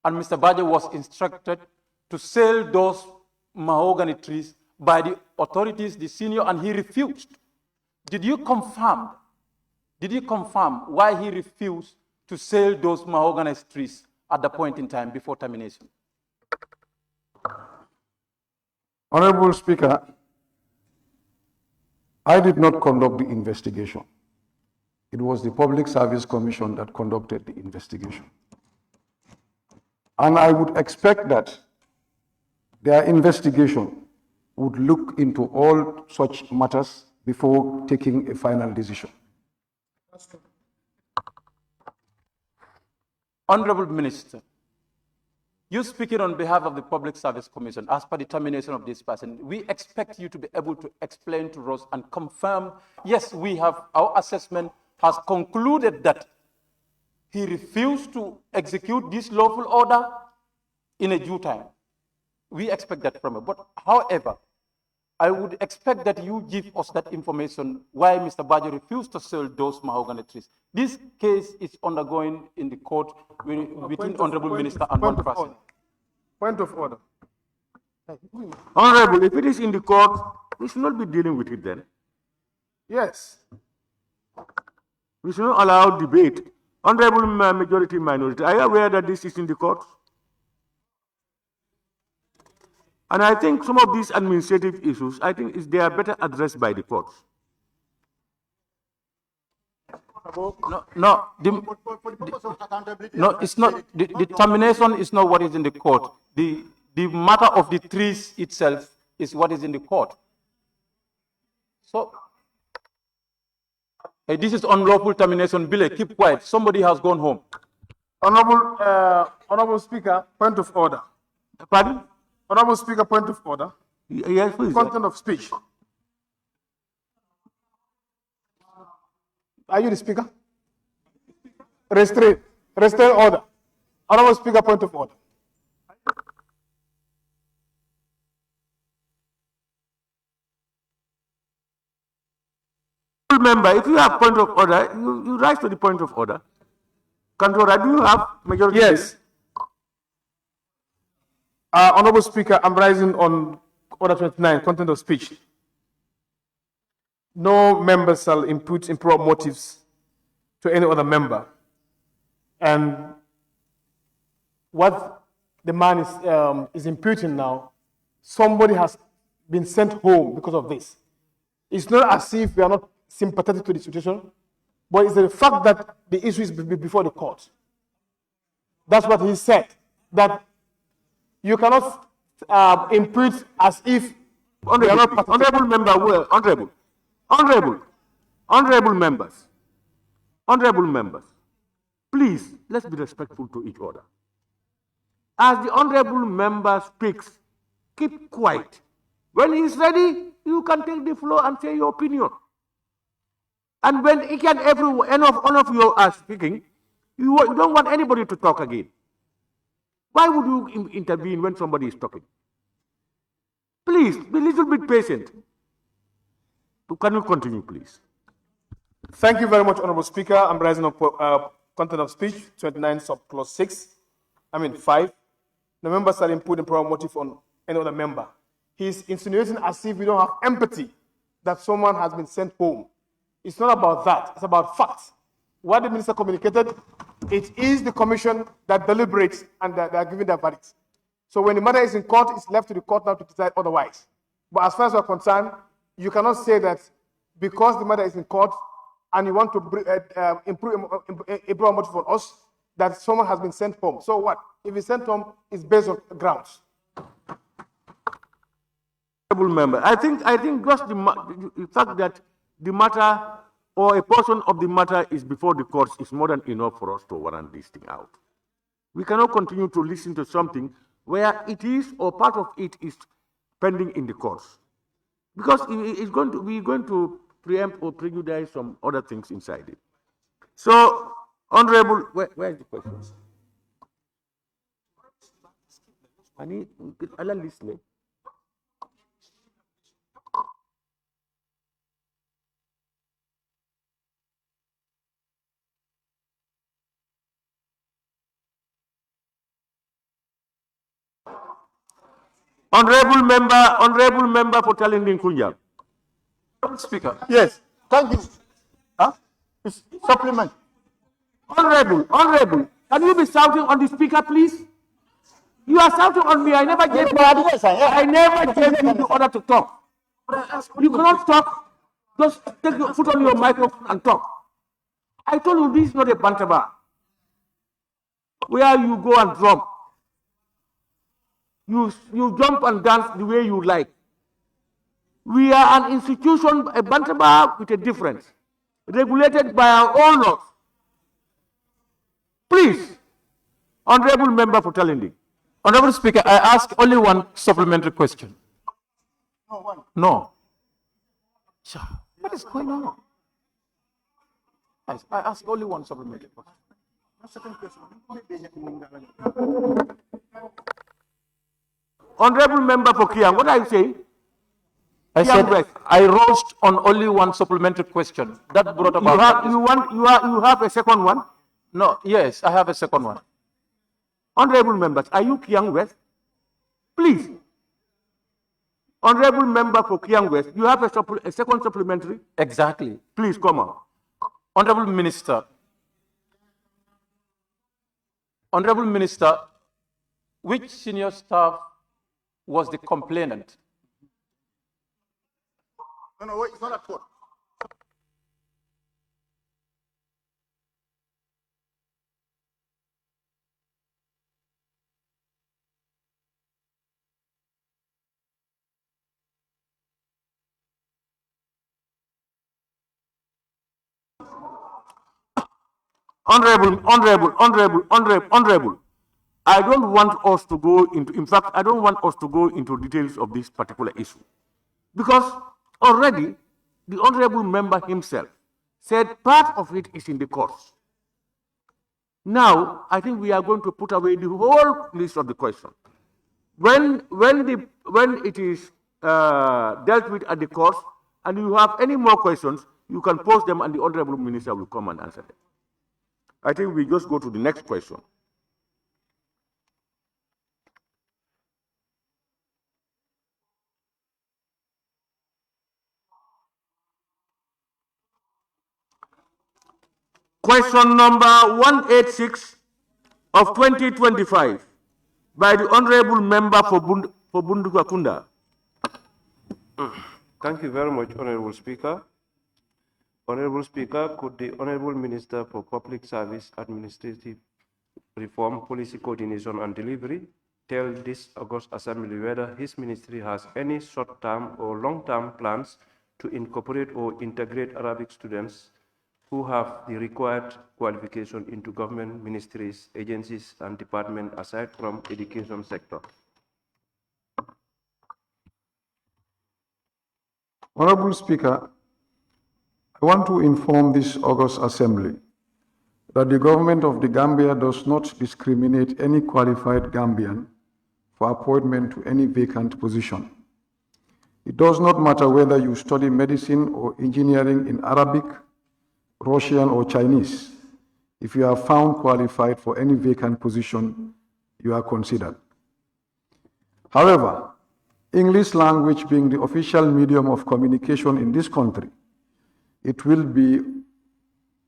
And Mr. Bajo was instructed to sell those mahogany trees by the authorities, the senior, and he refused. Did you confirm why he refused to sell those mahogany trees at the point in time before termination? Honorable Speaker, I did not conduct the investigation. It was the Public Service Commission that conducted the investigation. And I would expect that their investigation would look into all such matters before taking a final decision. Honorable Minister, you speaking on behalf of the Public Service Commission, as per the termination of this person, we expect you to be able to explain to us and confirm, yes, our assessment has concluded that he refused to execute this lawful order in a due time. We expect that from him. But however, I would expect that you give us that information why Mr. Bajo refused to sell those mahogany trees. This case is undergoing in the court between Honorable Minister and one person. Point of order. Honorable, if it is in the court, we should not be dealing with it then. Yes. We should not allow debate. Honorable majority minority, are you aware that this is in the court? And I think some of these administrative issues, I think they are better addressed by the courts. No, it's not. The termination is not what is in the court. The matter of the trees itself is what is in the court. So, hey, this is unlawful termination. Billy, keep quiet. Somebody has gone home. Honorable Speaker, point of order. Pardon? Honorable Speaker, point of order. Yes, please. Content of speech. Are you the Speaker? Restrain order. Honorable Speaker, point of order. Member, if you have point of order, you rise to the point of order. Controller, do you have majority? Yes. Honorable Speaker, I'm rising on order 29, content of speech. No member shall impute improper motives to any other member. And what the man is imputing now, somebody has been sent home because of this. It's not as if we are not sympathetic to the situation, but it's the fact that the issue is before the court. That's what he said, that you cannot impute as if honorable members, please, let's be respectful to each other. As the honorable member speaks, keep quiet. When he's ready, you can take the floor and say your opinion. And when each and every one of you are speaking, you don't want anybody to talk again. Why would you intervene when somebody is talking? Please, be a little bit patient. Can you continue, please? Thank you very much, Honorable Speaker. I'm rising up content of speech, 29 sub clause 5. The member shall impute improper motive on any other member. He's insinuating as if we don't have empathy that someone has been sent home. It's not about that. It's about facts. What the minister communicated, it is the commission that deliberates and they are giving their verdicts. So when the matter is in court, it's left to the court now to decide otherwise. But as far as we're concerned, you cannot say that because the matter is in court and you want to improve motive on us, that someone has been sent home. So what? If he's sent home, it's based on grounds. Member, I think just the fact that the matter or a portion of the matter is before the courts is more than enough for us to warrant this thing out. We cannot continue to listen to something where it is or part of it is pending in the courts, because we're going to preempt or prejudice some other things inside it. So, Honorable, where is the question? I need listening. Honorable member for Talinding Kunjab. Speaker. Yes, thank you. It's supplement. Honorable, can you be shouting on the speaker, please? You are shouting on me. I never gave you the order to talk. You cannot talk. Just take your foot on your microphone and talk. I told you this is not a bantaba where you go and drum. You jump and dance the way you like. We are an institution, a bantaba with a difference, regulated by our own laws. Please, Honorable Member for Talinding. Honorable Speaker, I ask only one supplementary question. No. What is going on? I ask only one supplementary question. Honorable Member for Kiang, what are you saying? I said I rose on only one supplementary question. That brought about. You have a second one? No, yes, I have a second one. Honorable members, are you Kiang West? Please. Honorable member for Kiang West, you have a second supplementary? Exactly. Please come on. Honorable Minister, which senior staff was the complainant? No, wait, it's not at court. Honorable. I don't want us to go into, in fact, I don't want us to go into details of this particular issue. Because already the honorable member himself said part of it is in the courts. Now, I think we are going to put away the whole list of the question. When it is dealt with at the courts, and you have any more questions, you can post them and the honorable minister will come and answer them. I think we just go to the next question. Question number 186 of 2025 by the honorable member for Bundukakunda. Thank you very much, Honorable Speaker. Honorable Speaker, could the Honorable Minister for Public Service, Administrative Reform, Policy Coordination and Delivery tell this August Assembly whether his ministry has any short-term or long-term plans to incorporate or integrate Arabic students who have the required qualification into government ministries, agencies, and departments aside from education sector? Honorable Speaker, I want to inform this August Assembly that the government of the Gambia does not discriminate any qualified Gambian for appointment to any vacant position. It does not matter whether you study medicine or engineering in Arabic, Russian, or Chinese. If you are found qualified for any vacant position, you are considered. However, English language being the official medium of communication in this country, it will be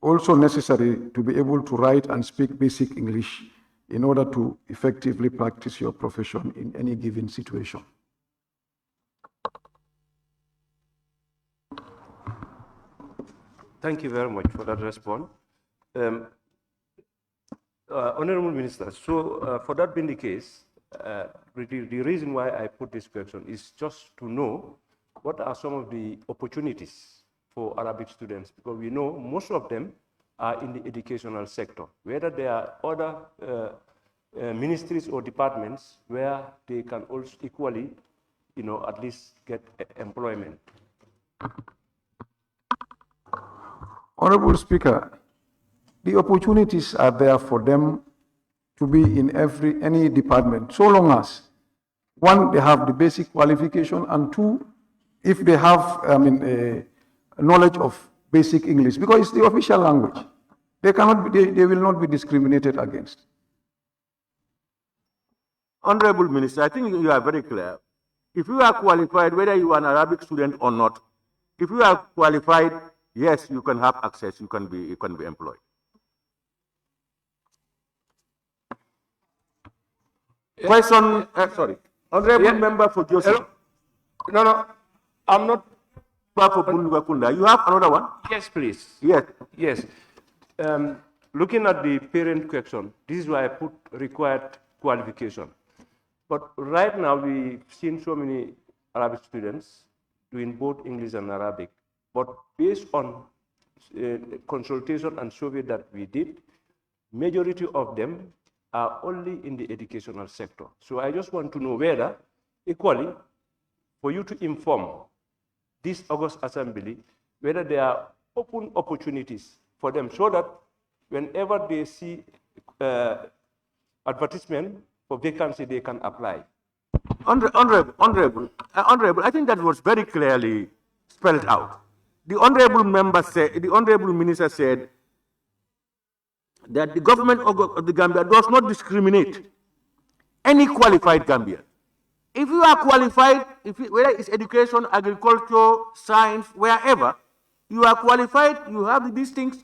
also necessary to be able to write and speak basic English in order to effectively practice your profession in any given situation. Thank you very much for that response. Honorable Minister, so for that being the case, the reason why I put this question is just to know what are some of the opportunities for Arabic students, because we know most of them are in the educational sector, whether there are other ministries or departments where they can also equally, at least get employment. Honorable Speaker, the opportunities are there for them to be in any department, so long as, one, they have the basic qualification, and two, if they have knowledge of basic English, because it's the official language. They will not be discriminated against. Honorable Minister, I think you are very clear. If you are qualified, whether you are an Arabic student or not, if you are qualified, yes, you can have access, you can be employed. Question, sorry. Honorable member for Joseph. No, I'm not. You have another one? Yes, please. Yes. Yes. Looking at the parent question, this is why I put required qualification. But right now, we've seen so many Arabic students doing both English and Arabic. But based on consultation and survey that we did, majority of them are only in the educational sector. So I just want to know whether, equally, for you to inform this August Assembly, whether there are open opportunities for them, so that whenever they see advertisement for vacancy, they can apply. Honorable, I think that was very clearly spelled out. The honorable member said, the honorable minister said that the government of the Gambia does not discriminate any qualified Gambian. If you are qualified, whether it's education, agriculture, science, wherever, you are qualified, you have these things,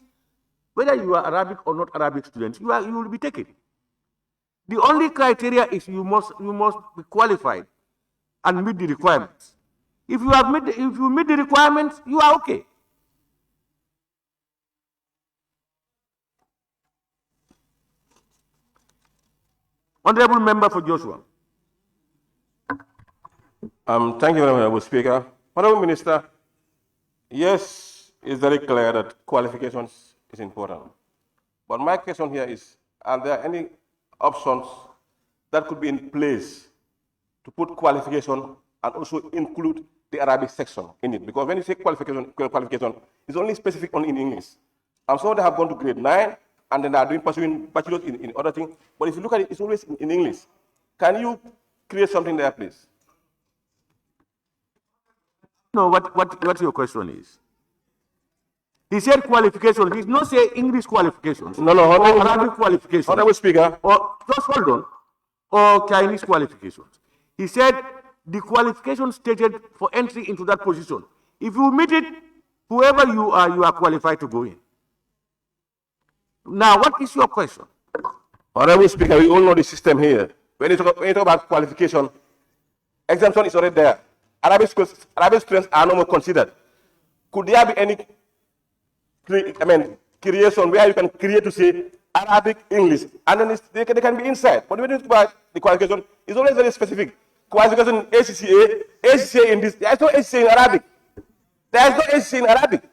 whether you are Arabic or not Arabic students, you will be taken. The only criteria is you must be qualified and meet the requirements. If you meet the requirements, you are okay. Honorable member for Joshua. Thank you very much, Honorable Speaker. Honorable Minister, yes, it's very clear that qualifications is important. But my question here is, are there any options that could be in place to put qualification and also include the Arabic section in it? Because when you say qualification is only specific only in English. I'm sure they have gone to grade 9 and then they are pursuing bachelors in other things. But if you look at it, it's always in English. Can you create something there, please? No, what your question is? He said qualification. He did not say English qualifications. No, or Arabic qualifications. Honorable Speaker. Or, just hold on. Or Chinese qualifications. He said the qualification stated for entry into that position. If you meet it, whoever you are qualified to go in. Now, what is your question? Honorable Speaker, we all know the system here. When you talk about qualification, exemption is already there. Arabic students are no more considered. Could there be any creation where you can create to say Arabic, English, and then they can be inside? But when you talk about the qualification, it's always very specific. Qualification in ACCA in this. There is no ACCA in Arabic. There is no ACCA in Arabic.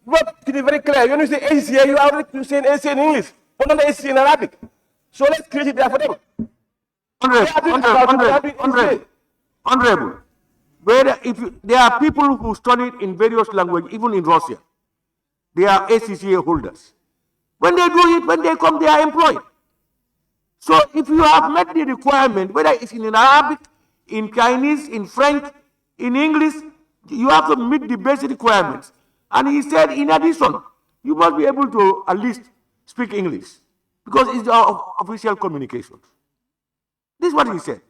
But to be very clear, when you say ACCA, you are already saying ACCA in English, but not ACCA in Arabic. So let's create it there for them. Honorable, there are people who studied in various languages, even in Russia. They are ACCA holders. When they do it, when they come, they are employed. So if you have met the requirement, whether it's in Arabic, in Chinese, in French, in English, you have to meet the basic requirements. And he said, in addition, you must be able to at least speak English, because it's our official communication. This is what he said.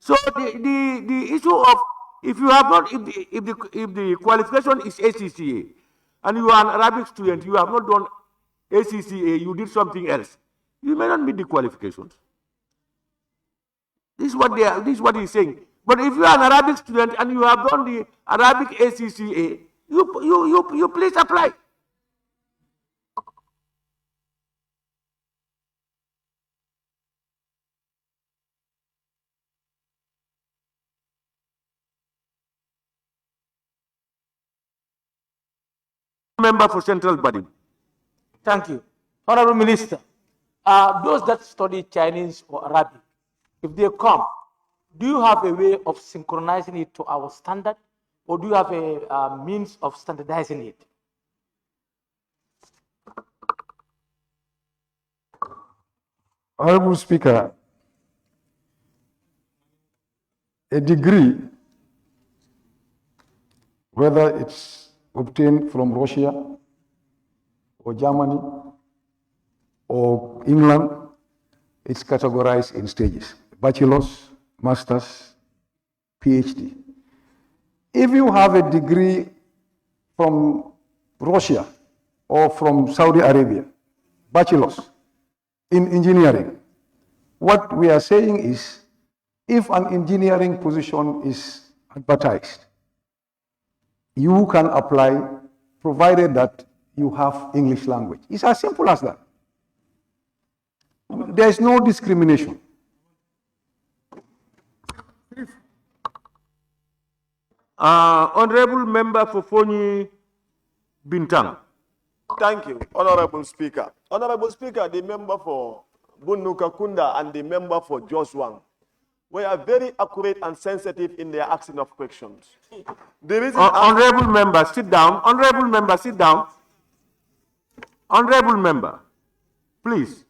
So the issue of if you have not, if the qualification is ACCA, and you are an Arabic student, you have not done ACCA, you did something else, you may not meet the qualifications. This is what he's saying. But if you are an Arabic student and you have done the Arabic ACCA, you please apply. Member for Central Body. Thank you. Honorable Minister, those that study Chinese or Arabic, if they come, do you have a way of synchronizing it to our standard, or do you have a means of standardizing it? Honorable Speaker, a degree, whether it's obtained from Russia or Germany or England, it's categorized in stages: bachelor's, master's, PhD. If you have a degree from Russia or from Saudi Arabia, bachelor's in engineering, what we are saying is, if an engineering position is advertised, you can apply, provided that you have English language. It's as simple as that. There is no discrimination. Honorable Member for Fonyi Bintang. Thank you, Honorable Speaker. Honorable Speaker, the member for Bunuka Kunda and the member for Joshua were very accurate and sensitive in their asking of questions. The reason Honorable Member, sit down. Honorable Member, sit down. Honorable Member, please.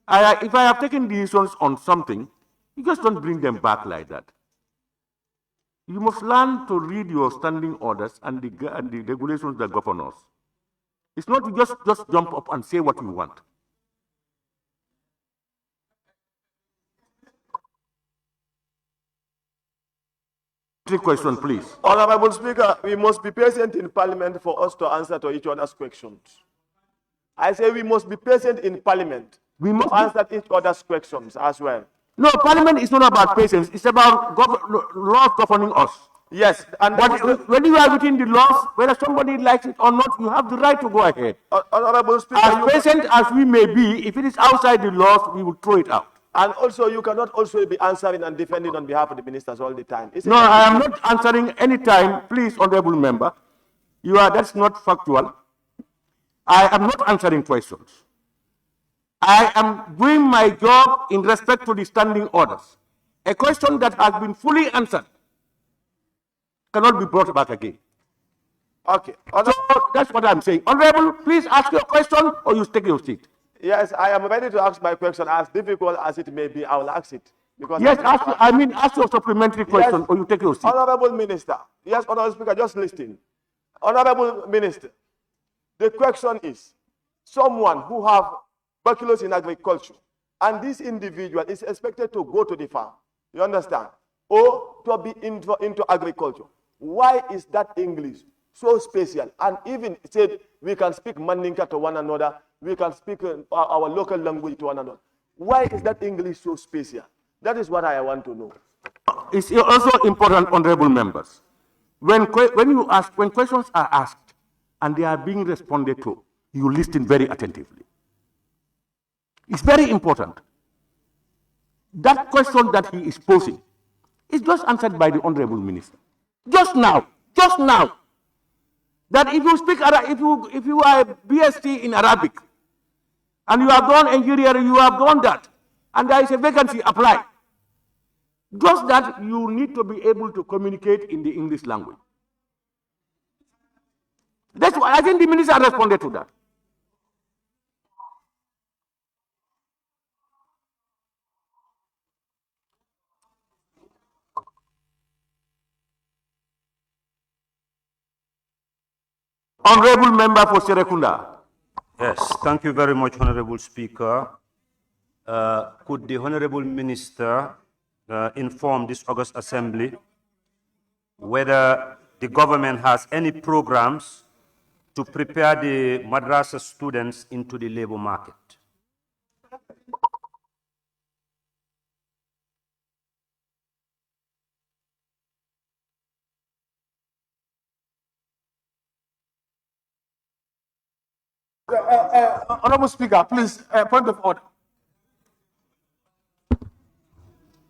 If I have taken decisions on something, You just don't bring them back like that. You must learn to read your standing orders and the regulations that govern us. It's not to just jump up and say what you want. Question, please. Honorable Speaker, we must be patient in Parliament for us to answer to each other's questions. I say we must be patient in Parliament to answer each other's questions as well. No, Parliament is not about patience. It's about laws governing us. Yes, and but when you are within the laws, whether somebody likes it or not, you have the right to go ahead. Honorable Speaker, as patient as we may be, if it is outside the laws, we will throw it out. And also, you cannot also be answering and defending on behalf of the ministers all the time. No, I am not answering any time. Please, honorable member, that's not factual. I am not answering questions. I am doing my job in respect to the standing orders. A question that has been fully answered cannot be brought back again. Okay. So that's what I'm saying. Honorable, please ask your question or you take your seat. Yes, I am ready to ask my question. As difficult as it may be, I will ask it. Because yes, ask your supplementary question or you take your seat. Honorable Minister. Yes, Honorable Speaker, just listen. Honorable Minister, the question is, someone who have bachelor's in agriculture, and this individual is expected to go to the farm, you understand, or to be into agriculture. Why is that English so special? And even said we can speak Mandinka to one another, we can speak our local language to one another. Why is that English so special? That is what I want to know. It's also important, honorable members. When questions are asked and they are being responded to, you listen very attentively. It's very important. That question that he is posing is just answered by the honorable minister. Just now. That if you speak Arabic, if you are a BSc in Arabic, and you have done engineering, you have done that, and there is a vacancy, apply. Just that you need to be able to communicate in the English language. That's why I think the minister responded to that. Honorable Member for Serekunda. Yes, thank you very much, Honorable Speaker. Could the Honorable Minister inform this August Assembly whether the government has any programs to prepare the Madrasa students into the labor market? Honorable Speaker, please, point of order.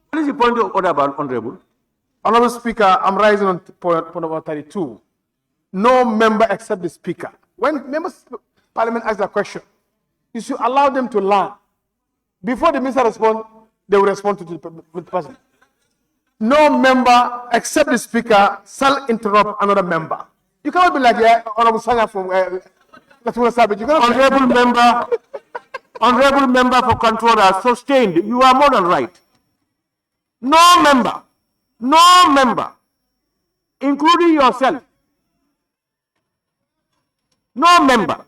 What is the point of order about honorable? Honorable Speaker, I'm rising on point number 32. No member except the Speaker. When members of Parliament ask a question, you should allow them to learn. Before the minister responds, they will respond to the person. No member except the Speaker shall interrupt another member. You cannot be like Honorable Sanya from Honorable member for controller, sustained. You are more than right. No member, including yourself, no member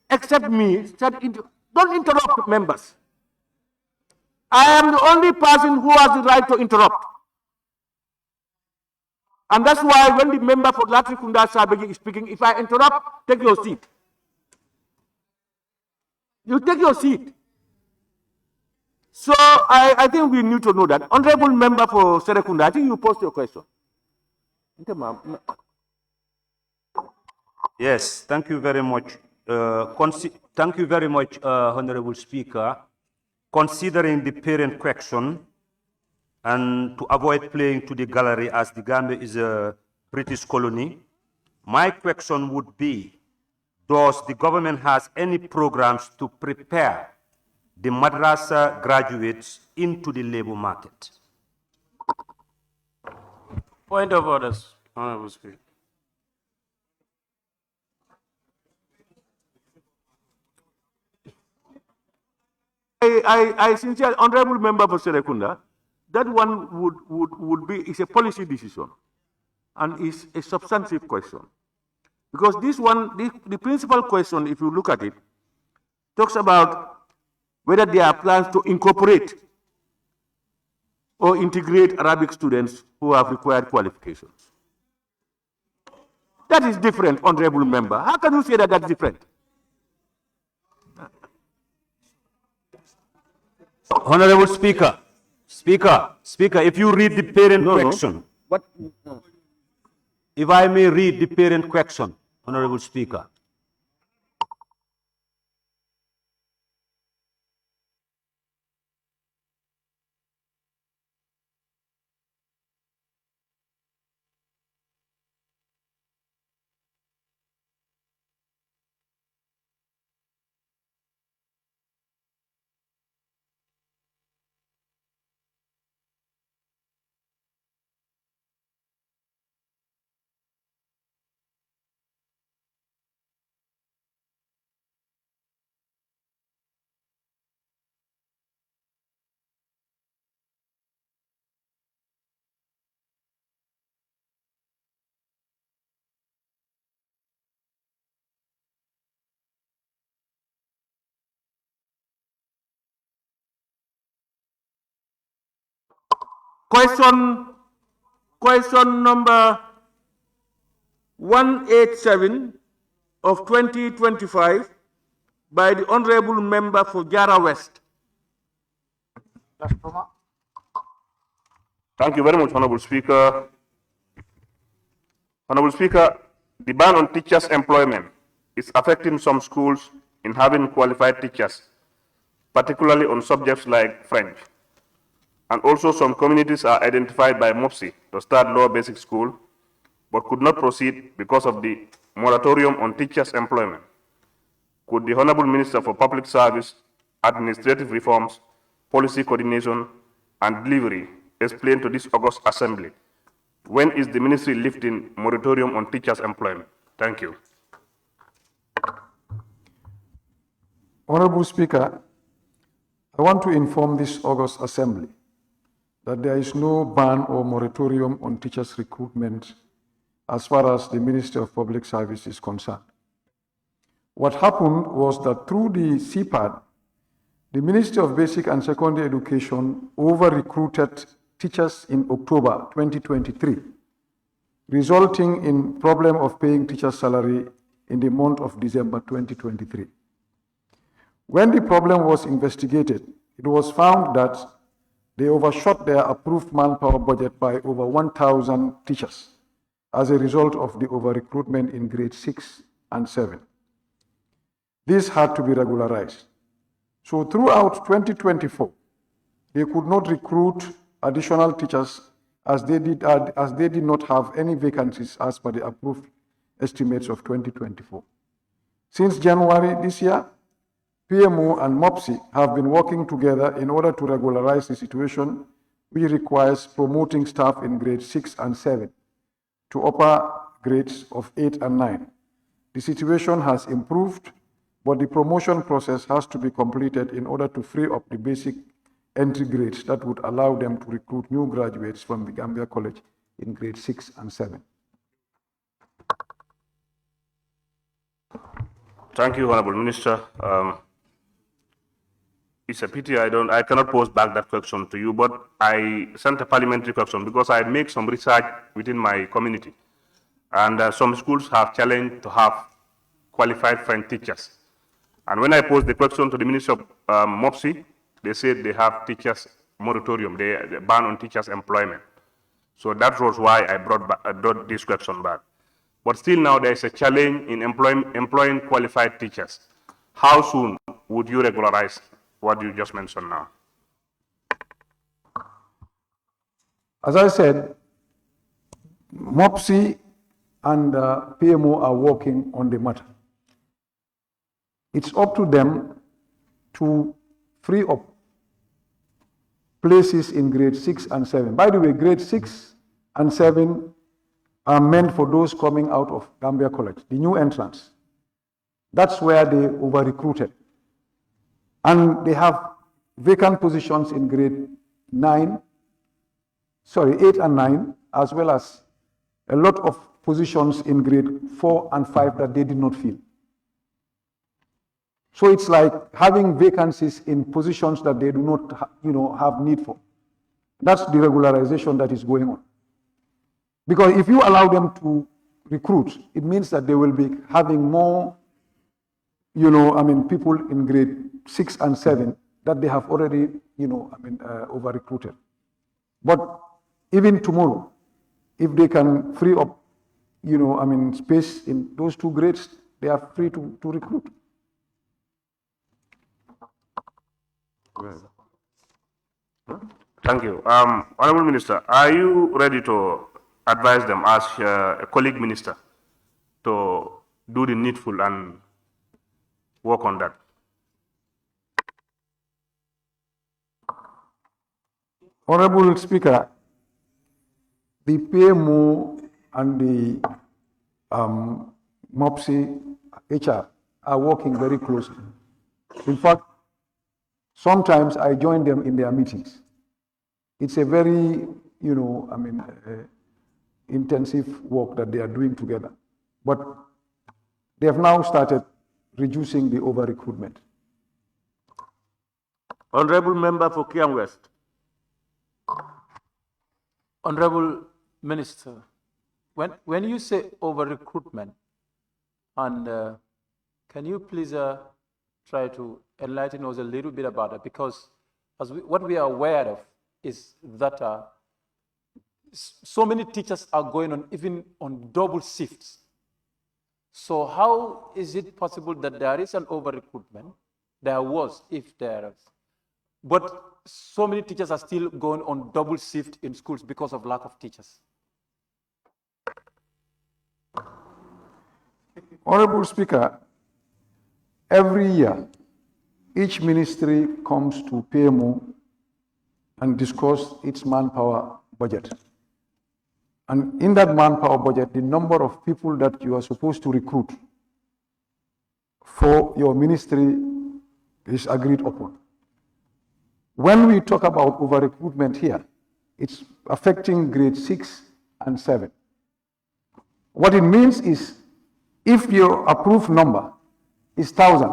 except me, don't interrupt members. I am the only person who has the right to interrupt. And that's why when the member for Latrikunda Sabegi is speaking, if I interrupt, take your seat. You take your seat. So I think we need to know that. Honorable member for Serekunda, I think you posed your question. Yes, thank you very much. Thank you very much, Honorable Speaker. Considering the parent question, and to avoid playing to the gallery as the Gambia is a British colony, my question would be, does the government has any programs to prepare the Madrasa graduates into the labor market? Point of orders, Honorable Speaker. I sincerely, honorable member for Serekunda, that one would be, is a policy decision and is a substantive question. Because this one, the principal question, if you look at it, talks about whether there are plans to incorporate or integrate Arabic students who have required qualifications. That is different, honorable member. How can you say that that's different? Honorable Speaker, if you read the parent question, what? If I may read the parent question, Honorable Speaker. Question number 187 of 2025 by the Honorable Member for Jara West. Thank you very much, Honorable Speaker. Honorable Speaker, the ban on teachers' employment is affecting some schools in having qualified teachers, particularly on subjects like French. And also some communities are identified by MOPSI to start lower basic school, but could not proceed because of the moratorium on teachers' employment. Could the Honorable Minister for Public Service, Administrative Reforms, Policy Coordination, and Delivery explain to this August Assembly when is the Ministry lifting moratorium on teachers' employment? Thank you. Honorable Speaker, I want to inform this August Assembly that there is no ban or moratorium on teachers' recruitment as far as the Ministry of Public Service is concerned. What happened was that through the CPAD, the Ministry of Basic and Secondary Education over-recruited teachers in October 2023, resulting in problem of paying teachers' salary in the month of December 2023. When the problem was investigated, it was found that they overshot their approved manpower budget by over 1,000 teachers as a result of the over-recruitment in grade 6 and 7. This had to be regularized. So throughout 2024, they could not recruit additional teachers as they did not have any vacancies as per the approved estimates of 2024. Since January this year, PMO and MOPSI have been working together in order to regularize the situation, which requires promoting staff in grade 6 and 7 to upper grades of 8 and 9. The situation has improved, but the promotion process has to be completed in order to free up the basic entry grades that would allow them to recruit new graduates from the Gambia College in grade 6 and 7. Thank you, Honorable Minister. It's a pity I cannot pose back that question to you, but I sent a parliamentary question because I make some research within my community. And some schools have challenged to have qualified French teachers. And when I posed the question to the Minister of MOPSI, they said they have teachers moratorium, they ban on teachers' employment. So that was why I brought this question back. But still now there is a challenge in employing qualified teachers. How soon would you regularize what you just mentioned now? As I said, MOPSI and PMO are working on the matter. It's up to them to free up places in grade 6 and 7. By the way, grade 6 and 7 are meant for those coming out of Gambia College, the new entrants. That's where they over-recruited. And they have vacant positions in grade 9 8 and 9, as well as a lot of positions in grade 4 and 5 that they did not fill. So it's like having vacancies in positions that they do not, have need for. That's the regularization that is going on. Because if you allow them to recruit, it means that they will be having more, people in grade 6 and 7 that they have already, over-recruited. But even tomorrow, if they can free up, space in those 2 grades, they are free to recruit. Thank you. Honorable Minister, are you ready to advise them as a colleague minister to do the needful and work on that? Honorable Speaker, the PMO and the MOPSI HR are working very closely. In fact, sometimes I join them in their meetings. It's a very, intensive work that they are doing together. But they have now started reducing the over-recruitment. Honorable Member for Kiang West. Honorable Minister, when you say over-recruitment, and can you please try to enlighten us a little bit about it? Because what we are aware of is that so many teachers are going on even on double shifts. So how is it possible that there is an over-recruitment? There was, if there is. But so many teachers are still going on double shift in schools because of lack of teachers. Honorable Speaker, every year, each ministry comes to PMO and discuss its manpower budget. And in that manpower budget, the number of people that you are supposed to recruit for your ministry is agreed upon. When we talk about over-recruitment here, it's affecting grade 6 and 7. What it means is, if your approved number is 1,000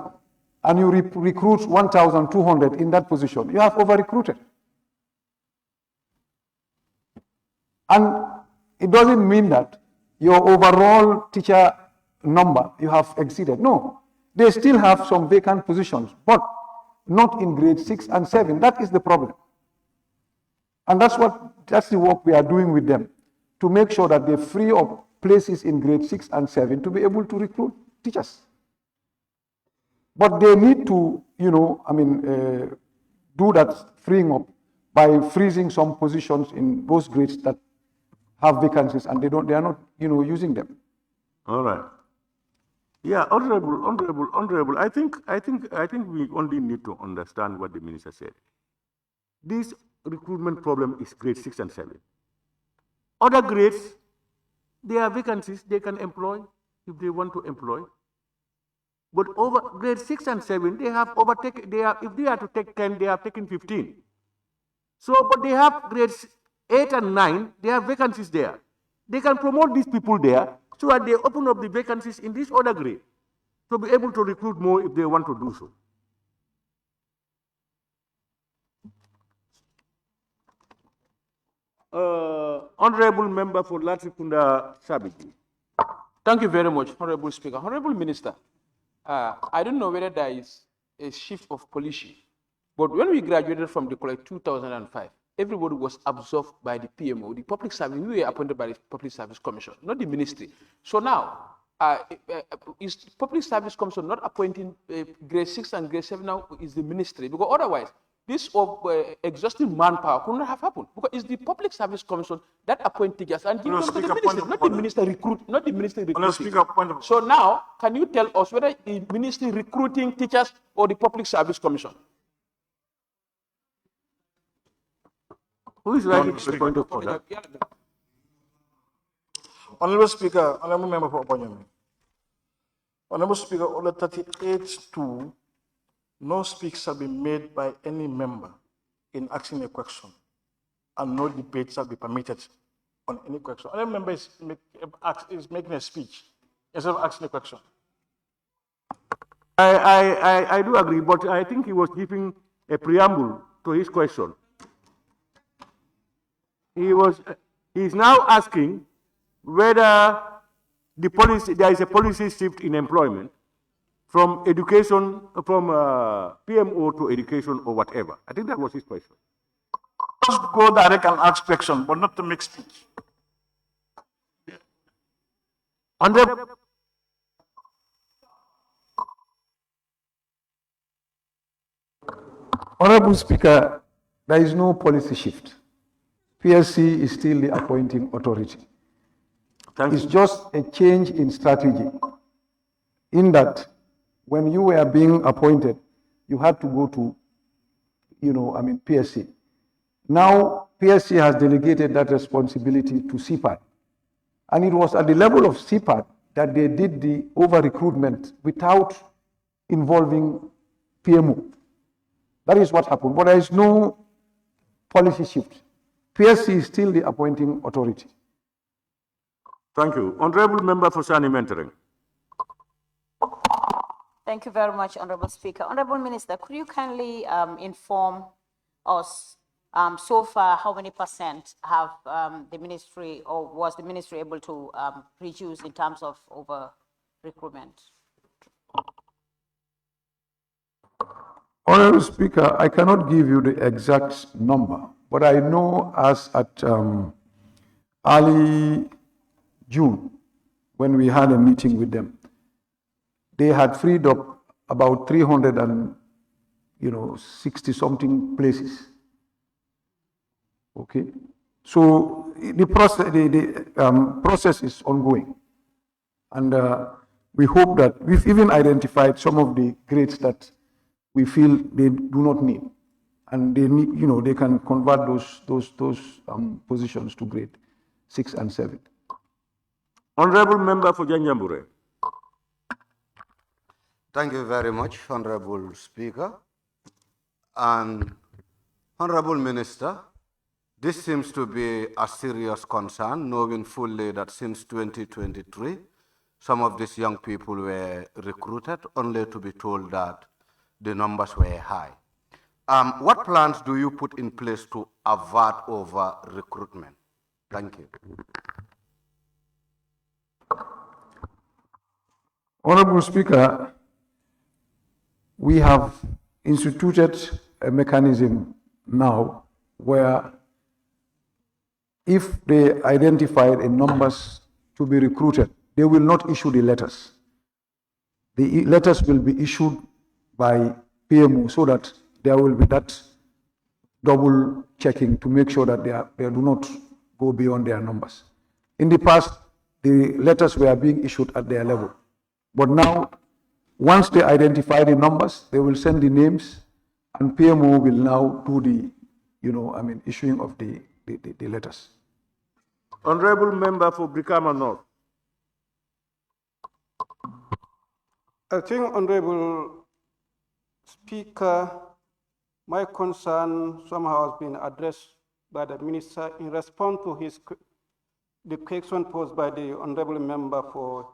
and you recruit 1,200 in that position, you have over-recruited. And it doesn't mean that your overall teacher number you have exceeded. No, they still have some vacant positions, but not in grade 6 and 7. That is the problem. And that's the work we are doing with them, to make sure that they free up places in grade 6 and 7 to be able to recruit teachers. But they need to, do that freeing up by freezing some positions in those grades that have vacancies and they are not, using them. All right. Yeah, honorable. I think we only need to understand what the minister said. This recruitment problem is grade 6 and 7. Other grades, there are vacancies they can employ if they want to employ. But over grade 6 and 7, they have overtaken. If they are to take 10, they have taken 15. So, but they have grades 8 and 9. They have vacancies there. They can promote these people there so that they open up the vacancies in this other grade to be able to recruit more if they want to do so. Honorable Member for Latrikunda Sabiji. Thank you very much, Honorable Speaker. Honorable Minister, I don't know whether there is a shift of policy, but when we graduated from the college 2005, everybody was absorbed by the PMO, the public service. We were appointed by the Public Service Commission, not the ministry. So now, is Public Service Commission not appointing grade 6 and grade 7 now is the ministry? Because otherwise, this exhausting manpower could not have happened. Because it's the Public Service Commission that appoints teachers and give them to the ministry, not the minister recruiting. So now, can you tell us whether the ministry recruiting teachers or the Public Service Commission? Who is likely to respond to that? Honorable Speaker, Honorable Member for Opinion. Honorable Speaker, Order 38(2), no speech shall be made by any member in asking a question and no debate shall be permitted on any question. Another member is making a speech instead of asking a question. I do agree, but I think he was giving a preamble to his question. He's now asking whether there is a policy shift in employment from education, from PMO to education or whatever. I think that was his question. Just go direct and ask question, but not to make speech. Honorable Speaker, there is no policy shift. PSC is still the appointing authority. It's just a change in strategy, in that when you were being appointed, you had to go to, PSC. Now, PSC has delegated that responsibility to CPAD. And it was at the level of CPAD that they did the over-recruitment without involving PMO. That is what happened. But there is no policy shift. PSC is still the appointing authority. Thank you. Honorable Member for Sani Mentoring. Thank you very much, Honorable Speaker. Honorable Minister, could you kindly inform us so far how many percent have the ministry, or was the ministry able to reduce in terms of over recruitment? Honorable Speaker, I cannot give you the exact number, but I know as at early June, when we had a meeting with them, they had freed up about 360 something places. Okay, so the process is ongoing, and we hope that we've even identified some of the grades that we feel they do not need, and they need, they can convert those positions to grade 6 and 7. Honorable Member for Janjambure. Thank you very much, Honorable Speaker. And Honorable Minister, this seems to be a serious concern, knowing fully that since 2023, some of these young people were recruited only to be told that the numbers were high. What plans do you put in place to avert over recruitment? Thank you. Honorable Speaker, we have instituted a mechanism now where if they identify the numbers to be recruited, they will not issue the letters. The letters will be issued by PMO so that there will be that double checking to make sure that they do not go beyond their numbers. In the past, the letters were being issued at their level. But now, once they identify the numbers, they will send the names, and PMO will now do the, issuing of the letters. Honorable Member for Brikama North. I think, Honorable Speaker, my concern somehow has been addressed by the Minister in response to the question posed by the Honorable Member for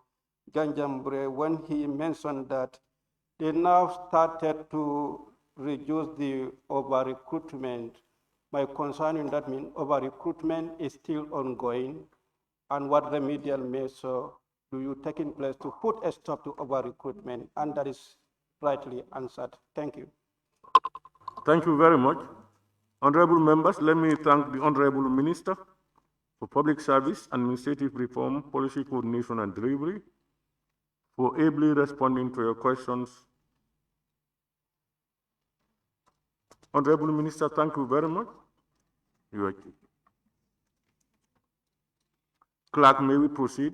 Janjambure when he mentioned that they now started to reduce the over-recruitment. My concern in that means over-recruitment is still ongoing, and what remedial measure do you take in place to put a stop to over-recruitment? And that is rightly answered. Thank you. Thank you very much. Honorable members, let me thank the Honorable Minister for Public Service, Administrative Reform, Policy Coordination and Delivery for ably responding to your questions. Honorable Minister, thank you very much. You are... Clerk, may we proceed?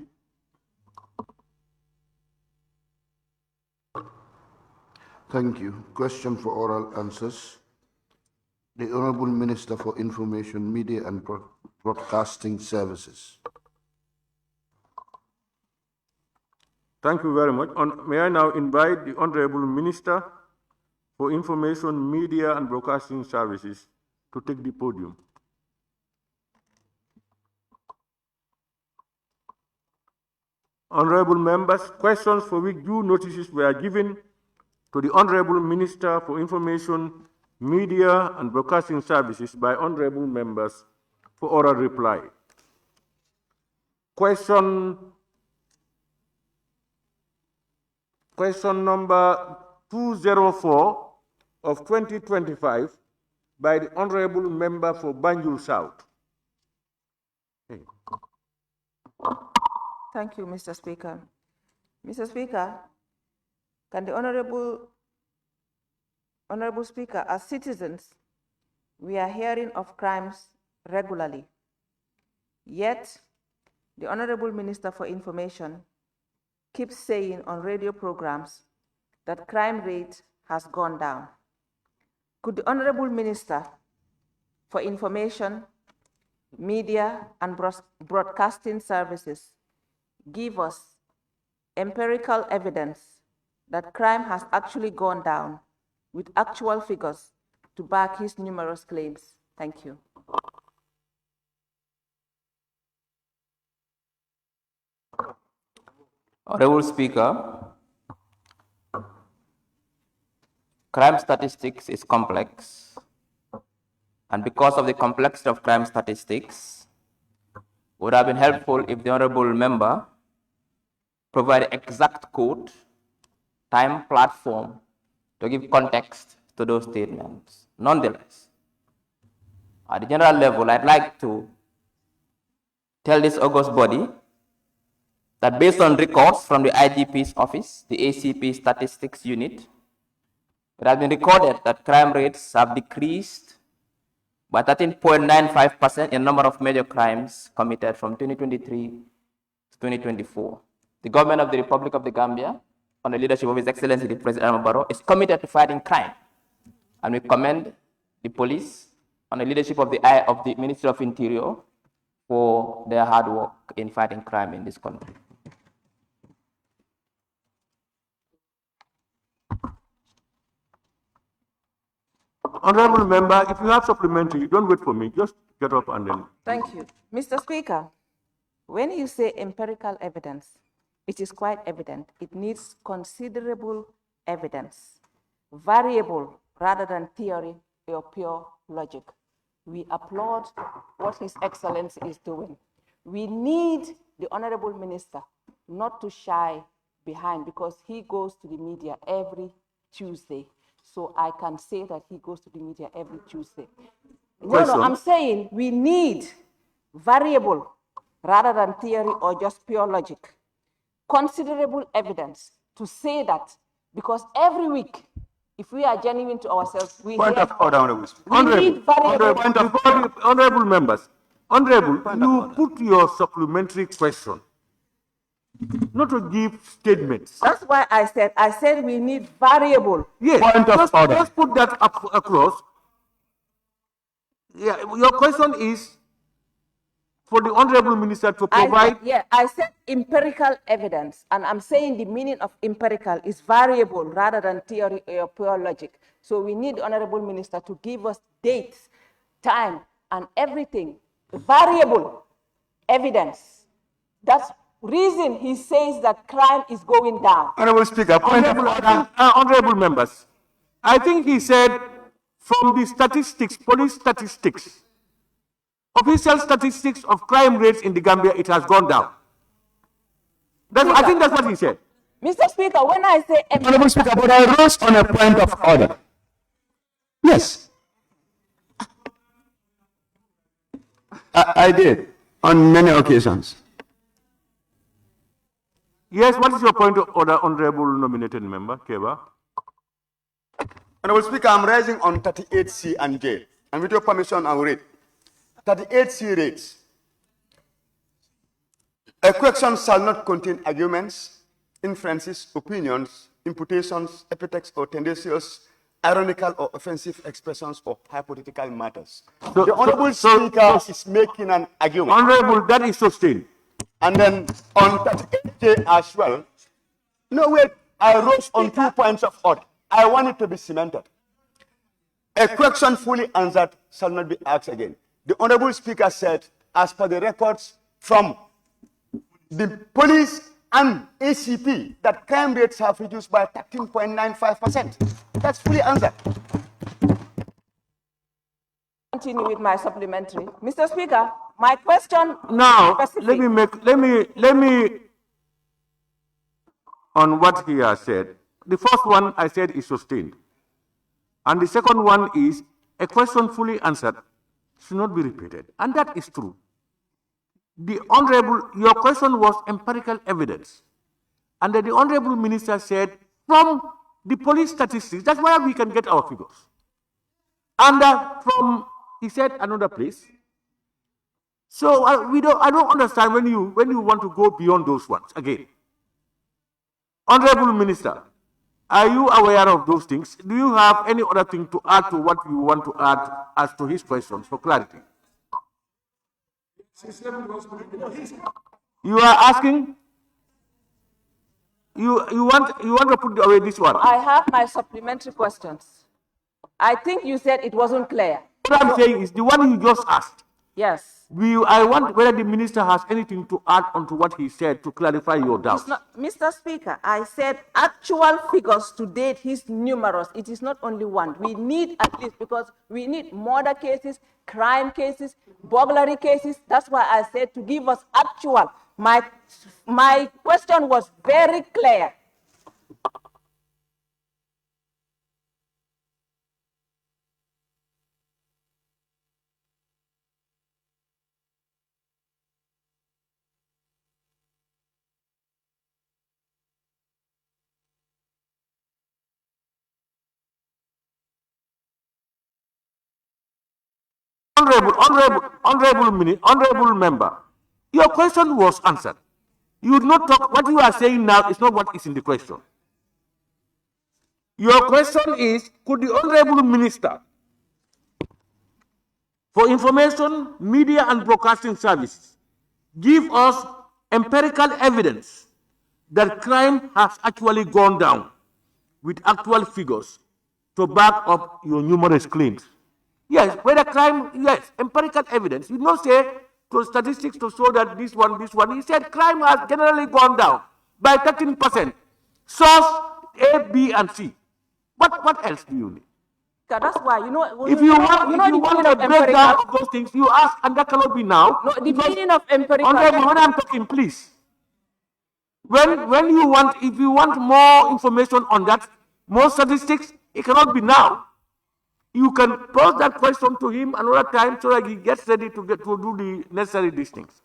Thank you. Question for oral answers. The Honorable Minister for Information, Media and Broadcasting Services. Thank you very much. May I now invite the Honorable Minister for Information, Media and Broadcasting Services to take the podium. Honorable members, questions for which due notices were given to the Honorable Minister for Information, Media and Broadcasting Services by honorable members for oral reply. Question number 204 of 2025 by the honorable member for Banjul South. Hey. Thank you, Mr. Speaker. Mr. Speaker, can the Honorable Speaker, as citizens, we are hearing of crimes regularly. Yet, the Honorable Minister for Information keeps saying on radio programs that crime rate has gone down. Could the Honorable Minister for Information, Media and Broadcasting Services give us empirical evidence that crime has actually gone down with actual figures to back his numerous claims? Thank you. Honorable Speaker, crime statistics is complex, and because of the complexity of crime statistics, it would have been helpful if the honorable member provide exact code, time, platform to give context to those statements. Nonetheless, at the general level, I'd like to tell this august body that based on records from the IGP's office, the ACP Statistics Unit, it has been recorded that crime rates have decreased by 13.95% in number of major crimes committed from 2023 to 2024. The government of the Republic of the Gambia, under the leadership of His Excellency the President Adama Barrow, is committed to fighting crime, and we commend the police under the leadership of the Ministry of Interior for their hard work in fighting crime in this country. Honorable member, if you have supplementary, don't wait for me. Just get up and then. Thank you. Mr. Speaker, when you say empirical evidence, it is quite evident. It needs considerable evidence, variable rather than theory or pure logic. We applaud what His Excellency is doing. We need the Honorable Minister not to shy behind, because he goes to the media every Tuesday. So I can say that he goes to the media every Tuesday. No, I'm saying we need variable rather than theory or just pure logic. Considerable evidence to say that, because every week, if we are genuine to ourselves, we Point hear, of order, Honorable. need variable. Honorable members, Honorable, you put your supplementary question, not to give statements. That's why I said we need variable. Yes, just put that up across. Yeah, your question is for the Honorable Minister to provide. I said empirical evidence, and I'm saying the meaning of empirical is variable rather than theory or pure logic. So we need the Honorable Minister to give us dates, time, and everything. Variable evidence. That's reason he says that crime is going down. Honorable Speaker, honorable members, I think he said from the statistics, police statistics, official statistics of crime rates in the Gambia, it has gone down. I think that's what he said. Mr. Speaker, when I say... Honorable Speaker, but I rose on a point of order. Yes. I did, on many occasions. Yes, what is your point of order, Honorable Nominated Member, Keba? Honorable Speaker, I'm rising on 38C and J. And with your permission, I will read. 38C reads, a question shall not contain arguments, inferences, opinions, imputations, epithets, or tendencies, ironical or offensive expressions, or hypothetical matters. The Honorable Speaker is making an argument. Honorable, that is sustained. And then on 38J as well, no, wait, I rose on 2 points of order. I want it to be cemented. A question fully answered shall not be asked again. The Honorable Speaker said, as per the records from the police and ACP that crime rates have reduced by 13.95%. That's fully answered. Continue with my supplementary. Mr. Speaker, my question now, specific. let me, on what he has said. The first one I said is sustained. And the second one is a question fully answered should not be repeated. And that is true. The Honorable, your question was empirical evidence. And the Honorable Minister said from the police statistics, that's where we can get our figures. And from, he said another place. So I don't understand when you want to go beyond those ones again. Honorable Minister, are you aware of those things? Do you have any other thing to add to what you want to add as to his questions for clarity? You are asking? You want to put away this one? I have my supplementary questions. I think you said it wasn't clear. What I'm saying is the one you just asked. Yes. I want whether the minister has anything to add onto what he said to clarify your doubts. Mr. Speaker, I said actual figures to date is numerous. It is not only one. We need at least, because we need murder cases, crime cases, burglary cases. That's why I said to give us actual. My question was very clear. Honorable member, your question was answered. You would not talk, what you are saying now is not what is in the question. Your question is, could the Honorable Minister for Information, Media and Broadcasting Services give us empirical evidence that crime has actually gone down with actual figures to back up your numerous claims? Yes, whether crime, yes, empirical evidence. You don't say to statistics to show that this one. He said crime has generally gone down by 13%. Source A, B, and C. What else do you need? That's why, if you want a breakdown of those things, you ask, and that cannot be now. No, the meaning of empirical. When I'm talking, please. When you want, if you want more information on that, more statistics, it cannot be now. You can pose that question to him another time so that he gets ready to do the necessary these things.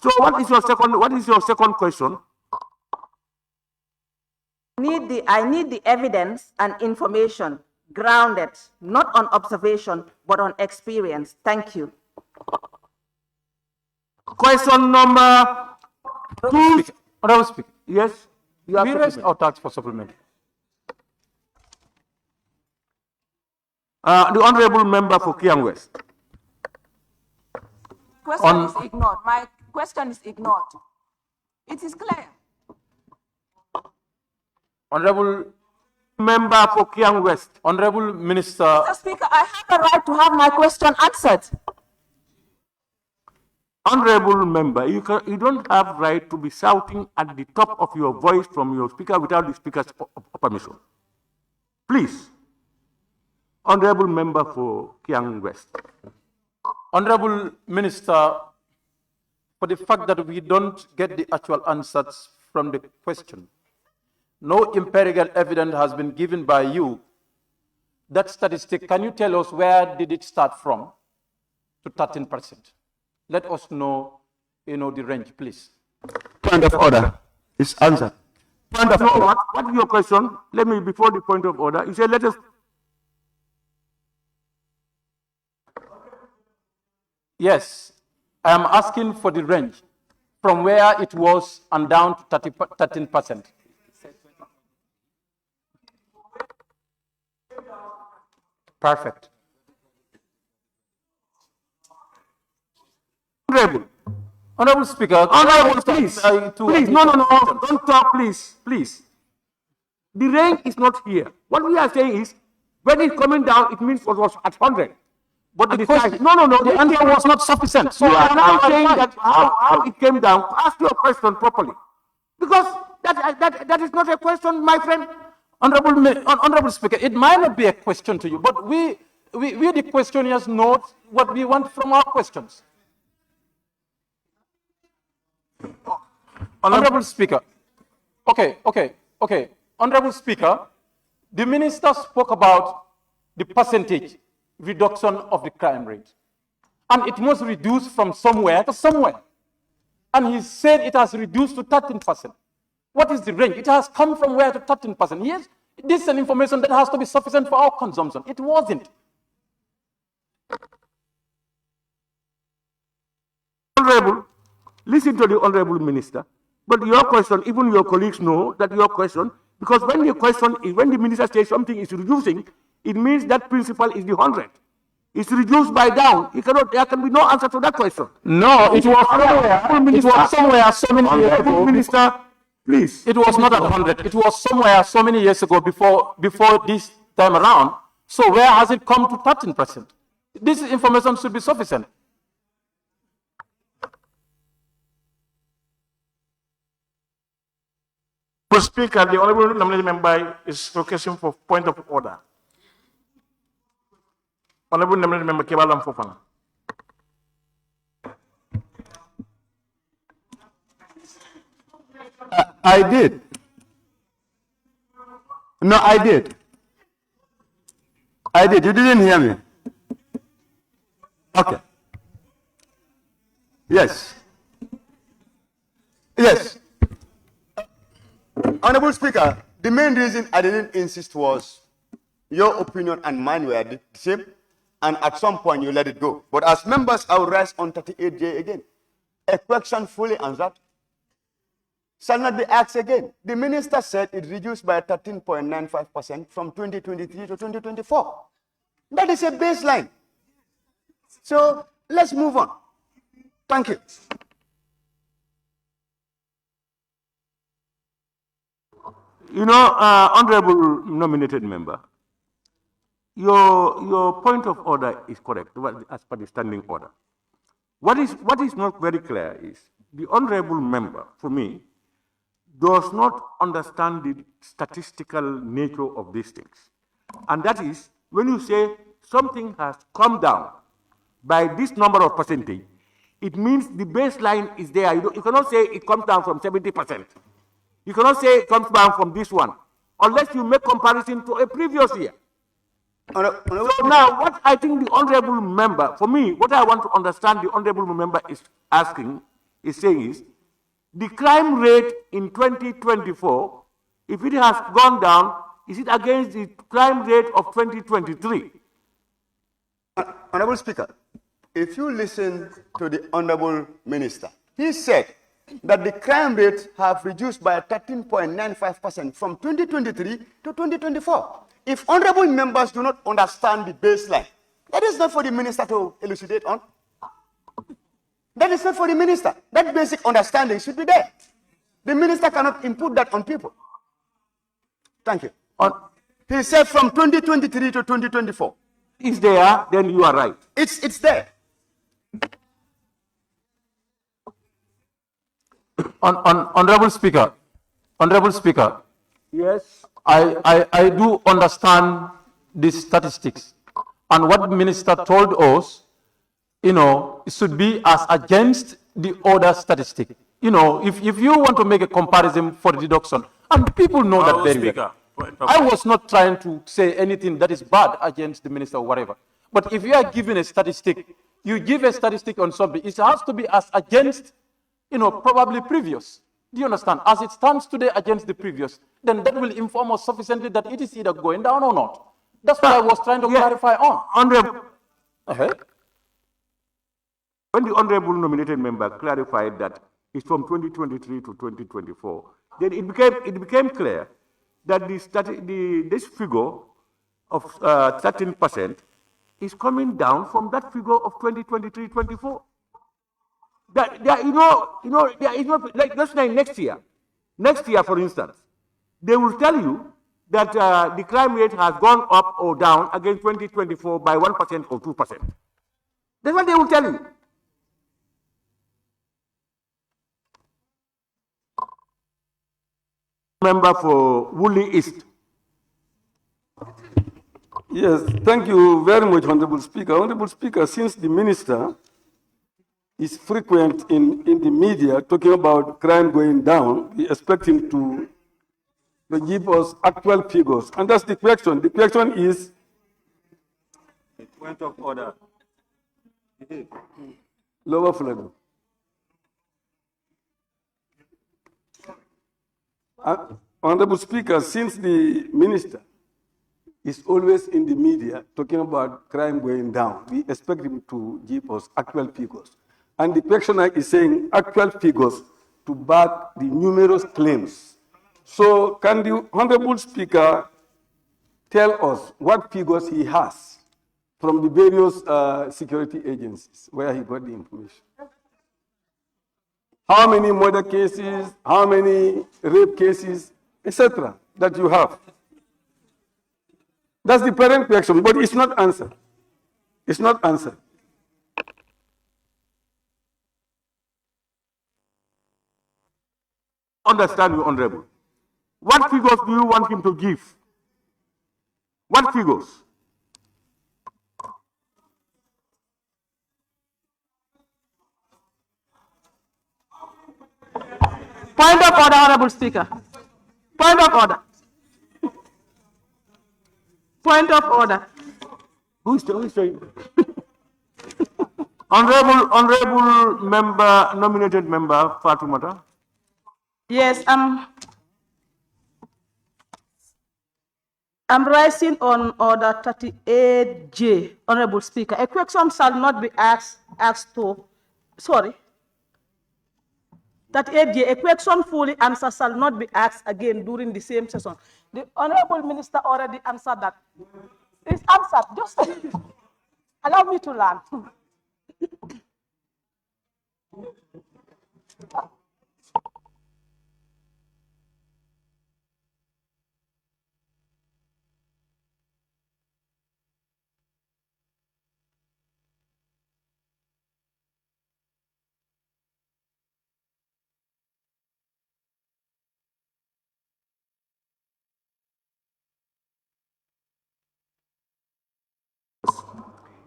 So what is your second question? I need the evidence and information grounded not on observation but on experience. Thank you. Question number 2. Honorable Speaker. Yes. We raised our tax for supplement. The Honorable Member for Kiang West. Question is ignored. My question is ignored. It is clear. Honorable Member for Kiang West. Honorable Minister. Mr. Speaker, I have a right to have my question answered. Honorable Member, you don't have right to be shouting at the top of your voice from your speaker without the speaker's permission. Please. Honorable Member for Kiang West. Honorable Minister, for the fact that we don't get the actual answers from the question, no empirical evidence has been given by you. That statistic, can you tell us where did it start from to 13%? Let us know, the range, please. Point of order is answered. Point of order. What is your question? Let me, before the point of order, you said let us. Yes, I am asking for the range from where it was and down to 13%. Perfect. Honorable Speaker. Honorable, please. Please, no, don't talk, please. The range is not here. What we are saying is, when it's coming down, it means it was at 100. But the question, the answer was not sufficient. So you are now saying that how it came down. Ask your question properly. Because that is not a question, my friend. Honorable Speaker, it might not be a question to you, but we the questioners know what we want from our questions. Honorable Speaker, okay. Honorable Speaker, the minister spoke about the percentage reduction of the crime rate. And it must reduce from somewhere to somewhere. And he said it has reduced to 13%. What is the range? It has come from where to 13%? Yes, this is an information that has to be sufficient for our consumption. It wasn't. Honorable, listen to the Honorable Minister. But your question, even your colleagues know that your question, because when the minister says something is reducing, it means that principle is the 100. It's reduced by down. There can be no answer to that question. No, it was somewhere. It was somewhere so many years ago. Minister, please. It was not at 100. It was somewhere so many years ago before this time around. So where has it come to 13%? This information should be sufficient. Mr. Speaker, the Honourable Nominated Member is requesting for point of order. Honourable Nominated Member Kebalam Fofana. I did. No, I did. I did. You didn't hear me. Okay. Yes. Yes. Honorable Speaker, the main reason I didn't insist was your opinion and mine were the same, and at some point you let it go. But as members, I will rise on 38J again. A question fully answered shall not be asked again. The minister said it reduced by 13.95% from 2023 to 2024. That is a baseline. So let's move on. Thank you. You know, Honorable Nominated Member, your point of order is correct as per the standing order. What is not very clear is the Honorable Member, for me, does not understand the statistical nature of these things. And that is, when you say something has come down by this number of percentage, it means the baseline is there. You cannot say it comes down from 70%. You cannot say it comes down from this one, unless you make comparison to a previous year. So now, what I think the Honorable Member, for me, what I want to understand the Honorable Member is saying is, the crime rate in 2024, if it has gone down, is it against the crime rate of 2023? Honorable Speaker, if you listen to the Honorable Minister, he said that the crime rates have reduced by 13.95% from 2023 to 2024. If honorable members do not understand the baseline, that is not for the minister to elucidate on. That is not for the minister. That basic understanding should be there. The minister cannot input that on people. Thank you. He said from 2023 to 2024. Is there, then you are right. It's there. Honorable Speaker. Yes. I do understand the statistics, and what the minister told us, it should be as against the other statistic. If you want to make a comparison for the deduction, and people know that very well. I was not trying to say anything that is bad against the minister or whatever. But if you are giving a statistic, you give a statistic on something, it has to be as against, probably previous. Do you understand? As it stands today against the previous, then that will inform us sufficiently that it is either going down or not. That's what I was trying to clarify on. Honorable. When the Honorable Nominated Member clarified that it's from 2023 to 2024, then it became clear that this figure of 13% is coming down from that figure of 2023-24. Like let's say next year, for instance, they will tell you that the crime rate has gone up or down against 2024 by 1% or 2%. That's what they will tell you. Member for Woolly East. Yes, thank you very much, Honorable Speaker. Honorable Speaker, since the minister is frequent in the media talking about crime going down, we expect him to give us actual figures. And that's the question. The question is... Point of order. Lower flag. Honorable Speaker, since the minister is always in the media talking about crime going down, we expect him to give us actual figures. And the questioner is saying actual figures to back the numerous claims. So can the Honorable Speaker tell us what figures he has from the various security agencies where he got the information? How many murder cases, how many rape cases, etc. that you have? That's the parent question, but it's not answered. It's not answered. Understand you, Honorable. What figures do you want him to give? What figures? Point of order, Honorable Speaker. Point of order. Point of order. Who is saying? Honorable member, nominated member Fatumata. Yes, I'm rising on order 38J, Honorable Speaker. A question shall not be asked to, sorry. 38J, a question fully answered shall not be asked again during the same session. The Honorable Minister already answered that. It's answered. Just allow me to learn.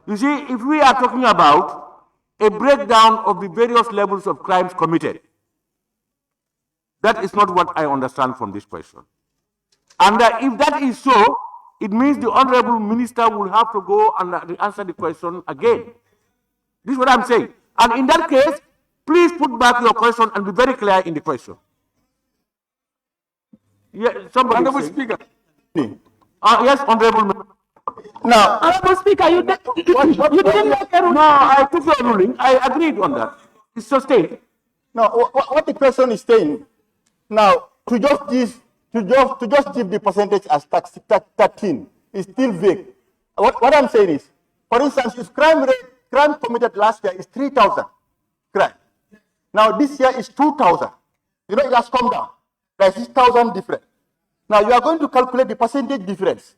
You see, if we are talking about a breakdown of the various levels of crimes committed, that is not what I understand from this question. And if that is so, it means the Honorable Minister will have to go and answer the question again. This is what I'm saying. And in that case, please put back your question and be very clear in the question. Yeah, somebody. Honorable Speaker. Yes, Honorable Member. Now, Honorable Speaker, you didn't make a ruling. No, I took your ruling. I agreed on that. It's sustained. Now, what the question is saying, now, to just give the percentage as 13 is still vague. What I'm saying is, for instance, if crime committed last year is 3,000 crime, now this year is 2,000. You know, it has come down. There's 6,000 different. Now you are going to calculate the percentage difference.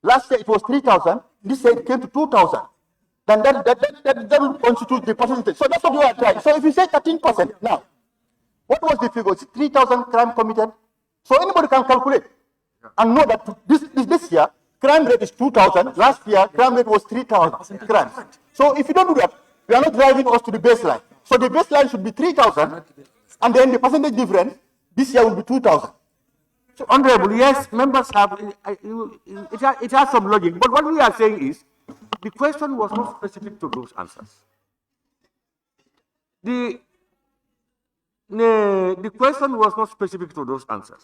Last year it was 3,000. This year it came to 2,000. Then that will constitute the percentage. So that's what you are trying. So if you say 13% now, what was the figure? It's 3,000 crime committed. So anybody can calculate and know that this year crime rate is 2,000. Last year crime rate was 3,000 crimes. So if you don't do that, we are not driving us to the baseline. So the baseline should be 3,000, and then the percentage difference this year will be 2,000. So, Honorable, yes, members have, it has some logic, but what we are saying is, the question was not specific to those answers. The question was not specific to those answers.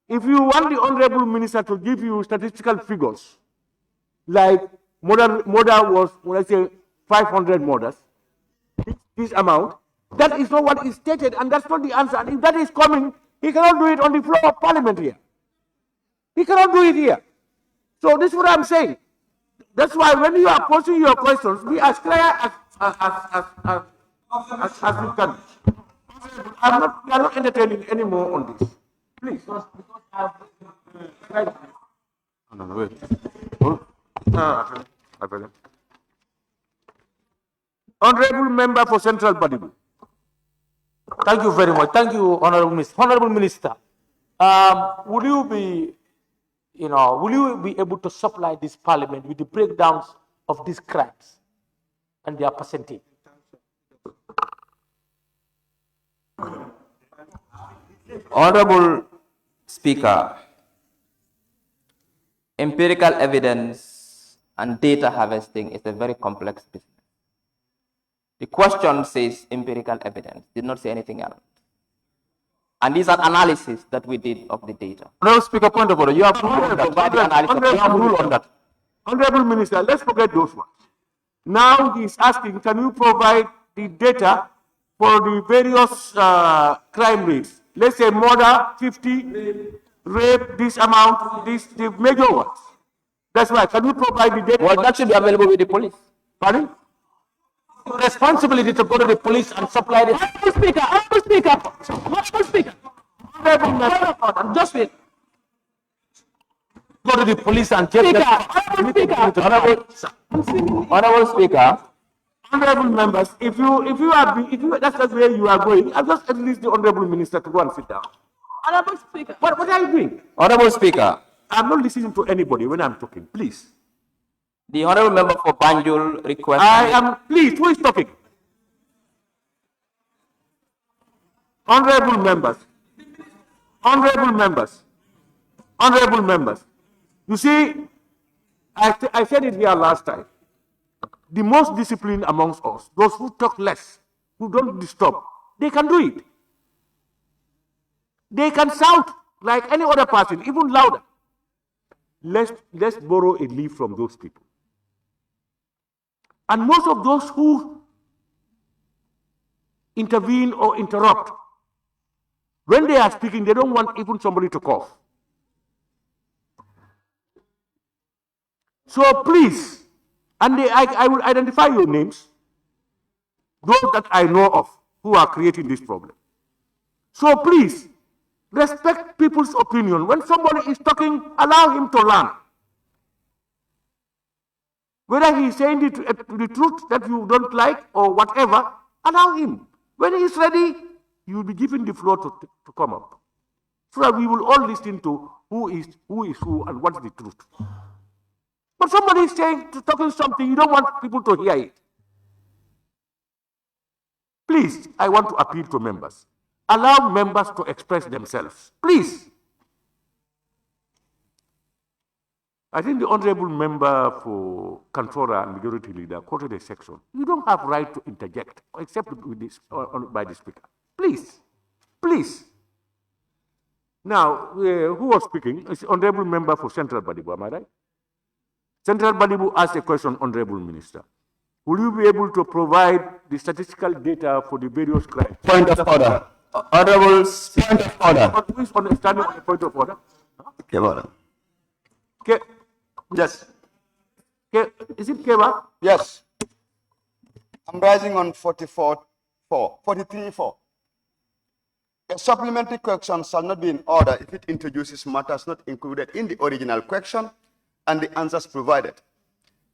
If you want the Honorable Minister to give you statistical figures, like murder was, let's say, 500 murders, this amount, that is not what is stated, and that's not the answer. And if that is coming, he cannot do it on the floor of Parliament here. He cannot do it here. So this is what I'm saying. That's why when you are posing your questions, be as clear as you can. We are not entertaining any more on this. Please. Wait. Honorable Member for Central Badibu. Thank you very much. Thank you, Honorable Minister. Honorable Minister, will you be, will you be able to supply this parliament with the breakdowns of these crimes and their percentage? Honorable Speaker, empirical evidence and data harvesting is a very complex business. The question says empirical evidence, did not say anything else. And these are analysis that we did of the data. Honorable Speaker, point of order. You have rule on that. Honorable Minister, let's forget those ones. Now he's asking, can you provide the data for the various crime rates? Let's say murder, 50, rape, this amount, the major ones. That's why. Can you provide the data? Well, that should be available with the police. Pardon? Responsibility to go to the police and supply the Honorable Speaker. Just wait. Go to the police and get Honorable Speaker. Honorable members, if that's the way you are going, I'll just at least the Honorable Minister to go and sit down. Honorable Speaker. What are you doing? Honorable Speaker. I'm not listening to anybody when I'm talking, please. The Honorable Member for Banjul requests. Please, who is talking? Honorable members. You see, I said it here last time. The most disciplined amongst us, those who talk less, who don't disturb, they can do it. They can shout like any other person, even louder. Let's borrow a leaf from those people. And most of those who intervene or interrupt, when they are speaking, they don't want even somebody to cough. So please, and I will identify your names, those that I know of who are creating this problem. So please, respect people's opinion. When somebody is talking, allow him to learn. Whether he is saying the truth that you don't like or whatever, allow him. When he is ready, you will be given the floor to come up. So that we will all listen to who is who and what is the truth. But somebody is talking something, you don't want people to hear it. Please, I want to appeal to members. Allow members to express themselves. Please. I think the Honorable Member for Controller and Majority Leader quoted a section. You don't have right to interject except with this, by the Speaker. Please. Please. Now, who was speaking? It's Honorable Member for Central Badibu, am I right? Central Badibu asked a question, Honorable Minister. Will you be able to provide the statistical data for the various crimes? Point of order. Honorable, point of order. Who is standing on the point of order? Keba. Yes. Is it Keba? Yes. I'm rising on 43.4. A supplementary question shall not be in order if it introduces matters not included in the original question and the answers provided.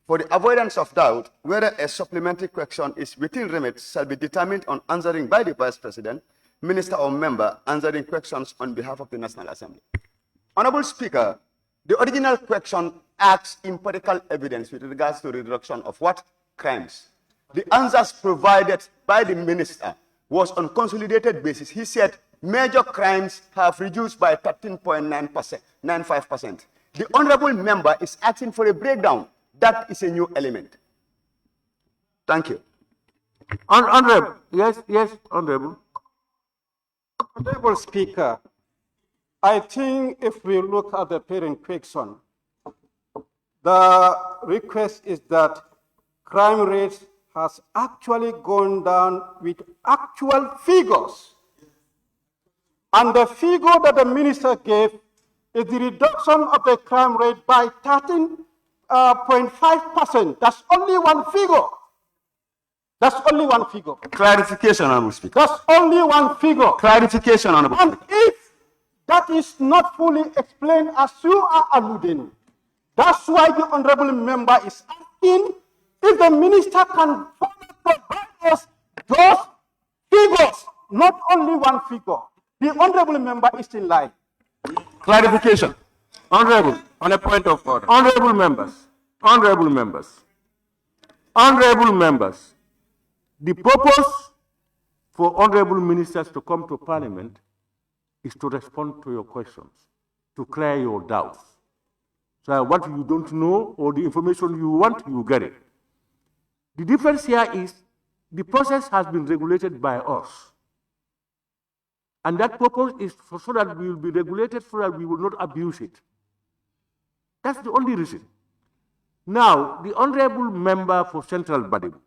For the avoidance of doubt, whether a supplementary question is within remit shall be determined on answering by the Vice President, Minister or Member answering questions on behalf of the National Assembly. Honorable Speaker, the original question asks empirical evidence with regards to reduction of what? Crimes. The answers provided by the Minister was on consolidated basis. He said major crimes have reduced by 13.95%. The Honorable Member is asking for a breakdown. That is a new element. Thank you. Honorable. Yes, Honorable. Honorable Speaker, I think if we look at the parent question, the request is that crime rates has actually gone down with actual figures. And the figure that the minister gave is the reduction of the crime rate by 13.5%. That's only one figure. That's only one figure. Clarification, Honorable Speaker. That's only one figure. Clarification, Honorable Speaker. And if that is not fully explained as you are alluding, that's why the Honorable Member is asking if the minister can provide us those figures, not only one figure. The Honorable Member is in line. Clarification. Honorable. On a point of order. Honorable members. Honorable members. Honorable members. The purpose for honorable ministers to come to Parliament is to respond to your questions, to clear your doubts. So what you don't know or the information you want, you get it. The difference here is the process has been regulated by us. And that purpose is so that we will be regulated so that we will not abuse it. That's the only reason. Now, the honorable member for Central Badibu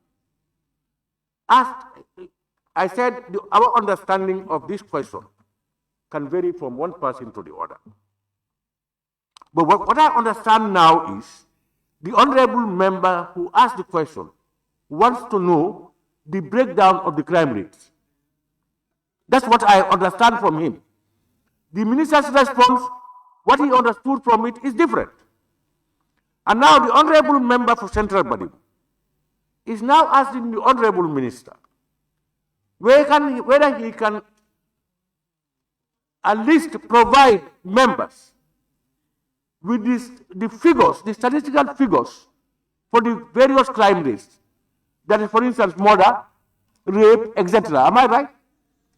asked, I said our understanding of this question can vary from one person to the other. But what I understand now is the honorable member who asked the question wants to know the breakdown of the crime rates. That's what I understand from him. The minister's response, what he understood from it is different. And now the honorable member for Central Badibu is now asking the honorable minister whether he can at least provide members with the figures, the statistical figures for the various crime rates. That is, for instance, murder, rape, etc. Am I right?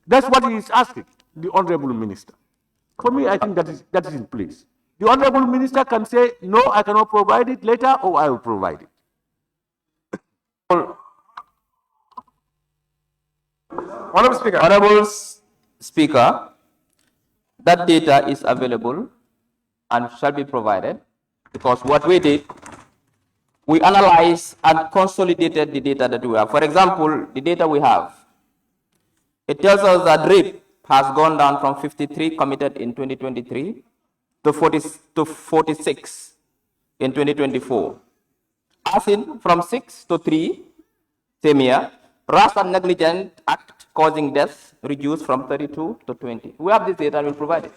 That's what he is asking the honorable minister. For me, I think that is in place. The honorable minister can say, no, I cannot provide it later, or I will provide it. Honorable Speaker. Honorable Speaker, that data is available and shall be provided, because what we did, we analyzed and consolidated the data that we have. For example, the data we have, it tells us that rape has gone down from 53 committed in 2023 to 46 in 2024. As in, from 6 to 3, same year. Rash and negligent act causing death reduced from 32 to 20. We have this data and we'll provide it.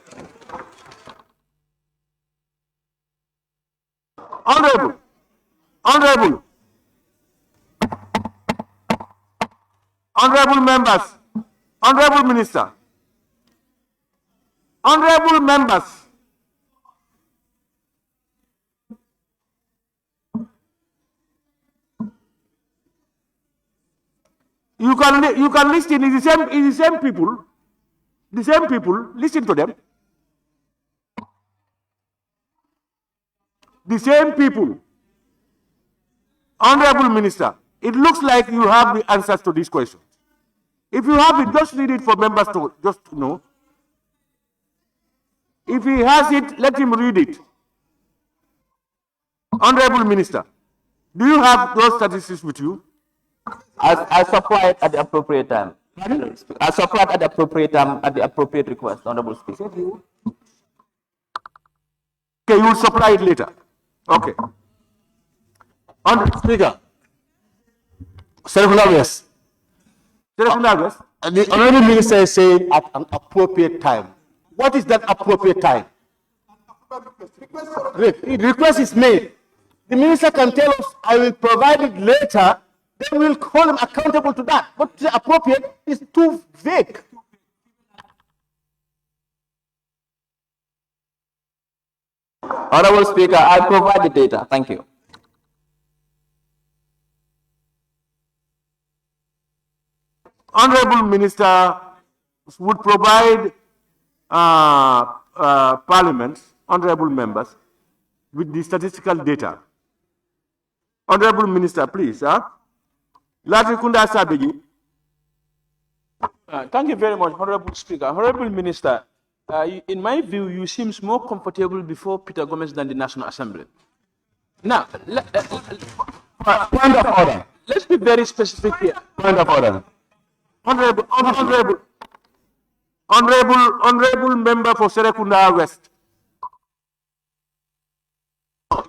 Honorable, honorable, honorable members, honorable minister, honorable members, you can listen. It's the same people. The same people. Listen to them. The same people. Honorable Minister, it looks like you have the answers to these questions. If you have it, just read it for members to just know. If he has it, let him read it. Honorable Minister, do you have those statistics with you? I supply it at the appropriate time. I supply it at the appropriate time, at the appropriate request, Honorable Speaker. Okay, you will supply it later. Okay. Honorable Speaker. Yes. The Honorable Minister is saying at an appropriate time. What is that appropriate time? The request is made. The minister can tell us, I will provide it later, then we will hold him accountable to that. But the appropriate is too vague. Honorable Speaker, I provide the data. Thank you. Honorable Minister would provide Parliament, honorable members, with the statistical data. Honorable Minister, please. Thank you very much, Honorable Speaker. Honorable Minister, in my view, you seem more comfortable before Peter Gomez than the National Assembly. Now, Point of order. Let's be very specific here. Point of order. Honorable member for Serekunda West.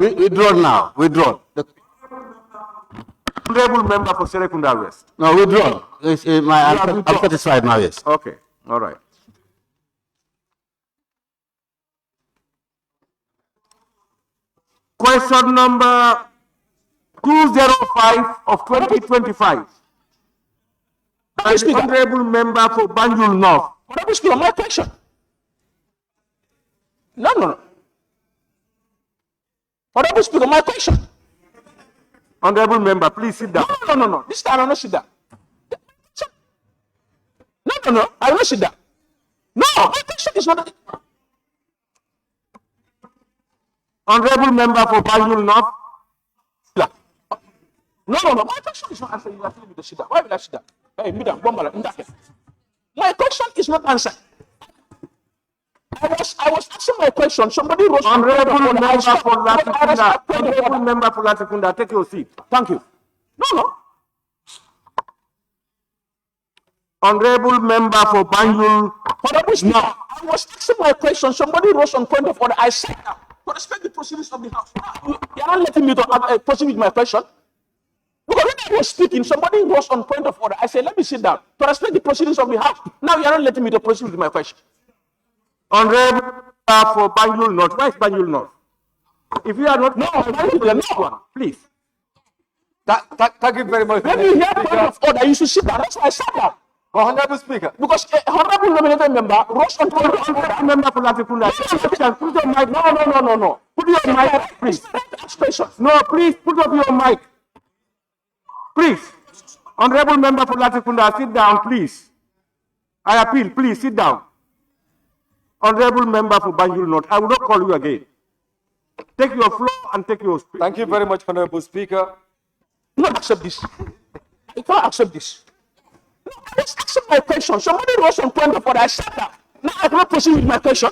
Withdraw now. Withdraw. Honorable member for Serekunda West. No, withdraw. I'm satisfied now, yes. Okay, all right. Question number 205 of 2025. Honorable member for Banjul North. Honorable Speaker, my question. No. Honorable Speaker, my question. Honorable member, please sit down. No. This time I will not sit down. No. I will not sit down. No, my question is not. Honorable member for Banjul North. No. My question is not answered. You are telling me to sit down. Why will I sit down? Hey, me down. My question is not answered. I was asking my question. Somebody wrote. Honorable member for Latrikunda, take your seat. Thank you. No. Honorable member for Banjul. Honorable Speaker, I was asking my question. Somebody rose on point of order. I sat down to respect the proceedings of the House. You are not letting me to proceed with my question. Because when I was speaking, somebody rose on point of order. I said, let me sit down to respect the proceedings of the House. Now you are not letting me to proceed with my question. Honorable for Banjul North. Where is Banjul North? If you are not, the next one, please. Thank you very much. When you hear point of order, you should sit down. That's why I sat down. Honorable Speaker. Because honorable nominated member rose on point of order. Member for Latrikunda. Put your mic. No. Put your mic, please. No, please put up your mic. Please. Honorable member for Latrikunda, sit down, please. I appeal, please sit down. Honorable member for Banjul North, I will not call you again. Take your floor and take your speech. Thank you very much, Honorable Speaker. I cannot accept this. I cannot accept this. No, I was asking my question. Somebody rose on point of order. I sat down. Now I cannot proceed with my question.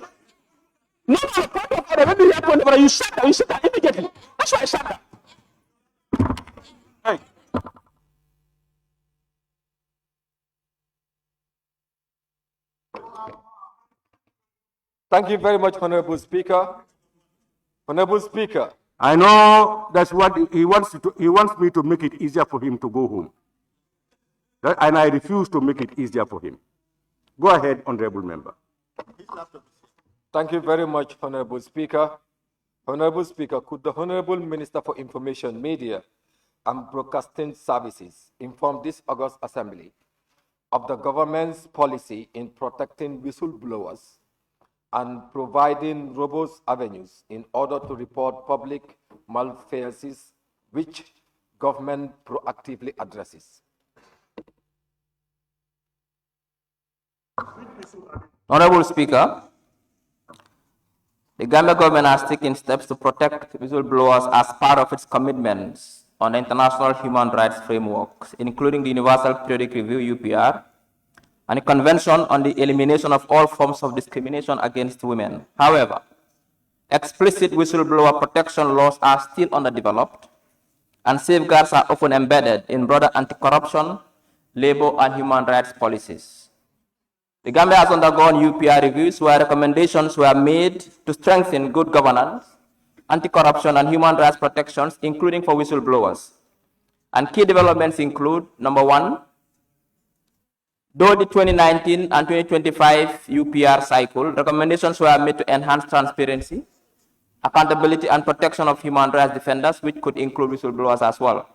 No, point of order. When you hear point of order, you sit down. You sit down immediately. That's why I sat down. Hey. Thank you very much, Honorable Speaker. Honorable Speaker. I know that's what he wants. He wants me to make it easier for him to go home. And I refuse to make it easier for him. Go ahead, Honorable Member. Thank you very much, Honorable Speaker. Honorable Speaker, could the Honorable Minister for Information, Media and Broadcasting Services inform this August Assembly of the government's policy in protecting whistleblowers and providing robust avenues in order to report public malfeasance, which government proactively addresses? Honorable Speaker, the Gambia government has taken steps to protect whistleblowers as part of its commitments on the international human rights frameworks, including the Universal Periodic Review, UPR, and the Convention on the Elimination of All Forms of Discrimination Against Women. However, explicit whistleblower protection laws are still underdeveloped, and safeguards are often embedded in broader anti-corruption, labor, and human rights policies. The Gambia has undergone UPR reviews where recommendations were made to strengthen good governance, anti-corruption, and human rights protections, including for whistleblowers. And key developments include, number one, though the 2019 and 2025 UPR cycle, recommendations were made to enhance transparency, accountability, and protection of human rights defenders, which could include whistleblowers as well.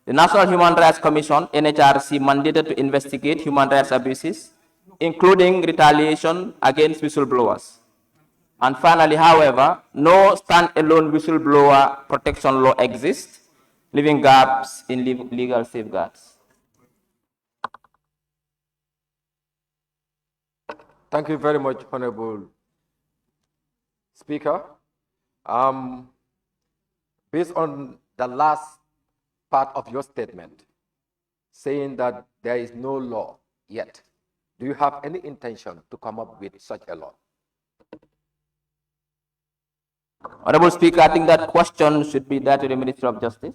The National Human Rights Commission, NHRC, mandated to investigate human rights abuses, including retaliation against whistleblowers. And finally, however, no standalone whistleblower protection law exists, leaving gaps in legal safeguards. Thank you very much, Honorable Speaker. Based on the last part of your statement, saying that there is no law yet, do you have any intention to come up with such a law? Honorable Speaker, I think that question should be there to the Minister of Justice.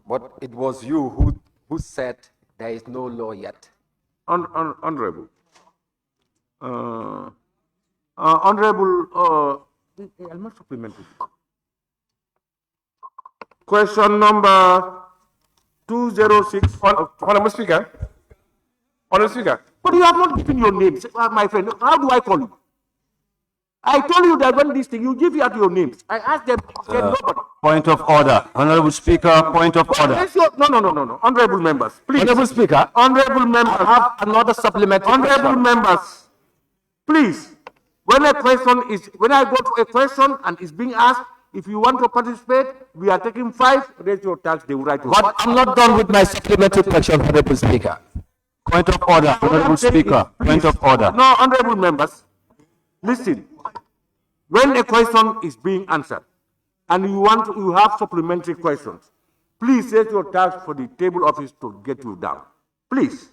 But it was you who said there is no law yet. Honorable. Honorable, I'm not supplementing. Question number 206. Honorable Speaker. Honorable Speaker. But you have not given your names, my friend. How do I call you? I told you that when this thing, you give out your names. I asked them, nobody. Point of order. Honorable Speaker, point of order. No. Honorable members, please. Honorable Speaker. Honorable members. I have another supplementary Honorable question. members, please. When I go to a question and it's being asked, if you want to participate, we are taking 5, raise your tax, they will write to But I'm not done with my supplementary question, Honorable Speaker. Point of order, Honorable Speaker. Point of order. No, honorable members, listen. When a question is being answered and you have supplementary questions, please set your task for the table office to get you down. Please.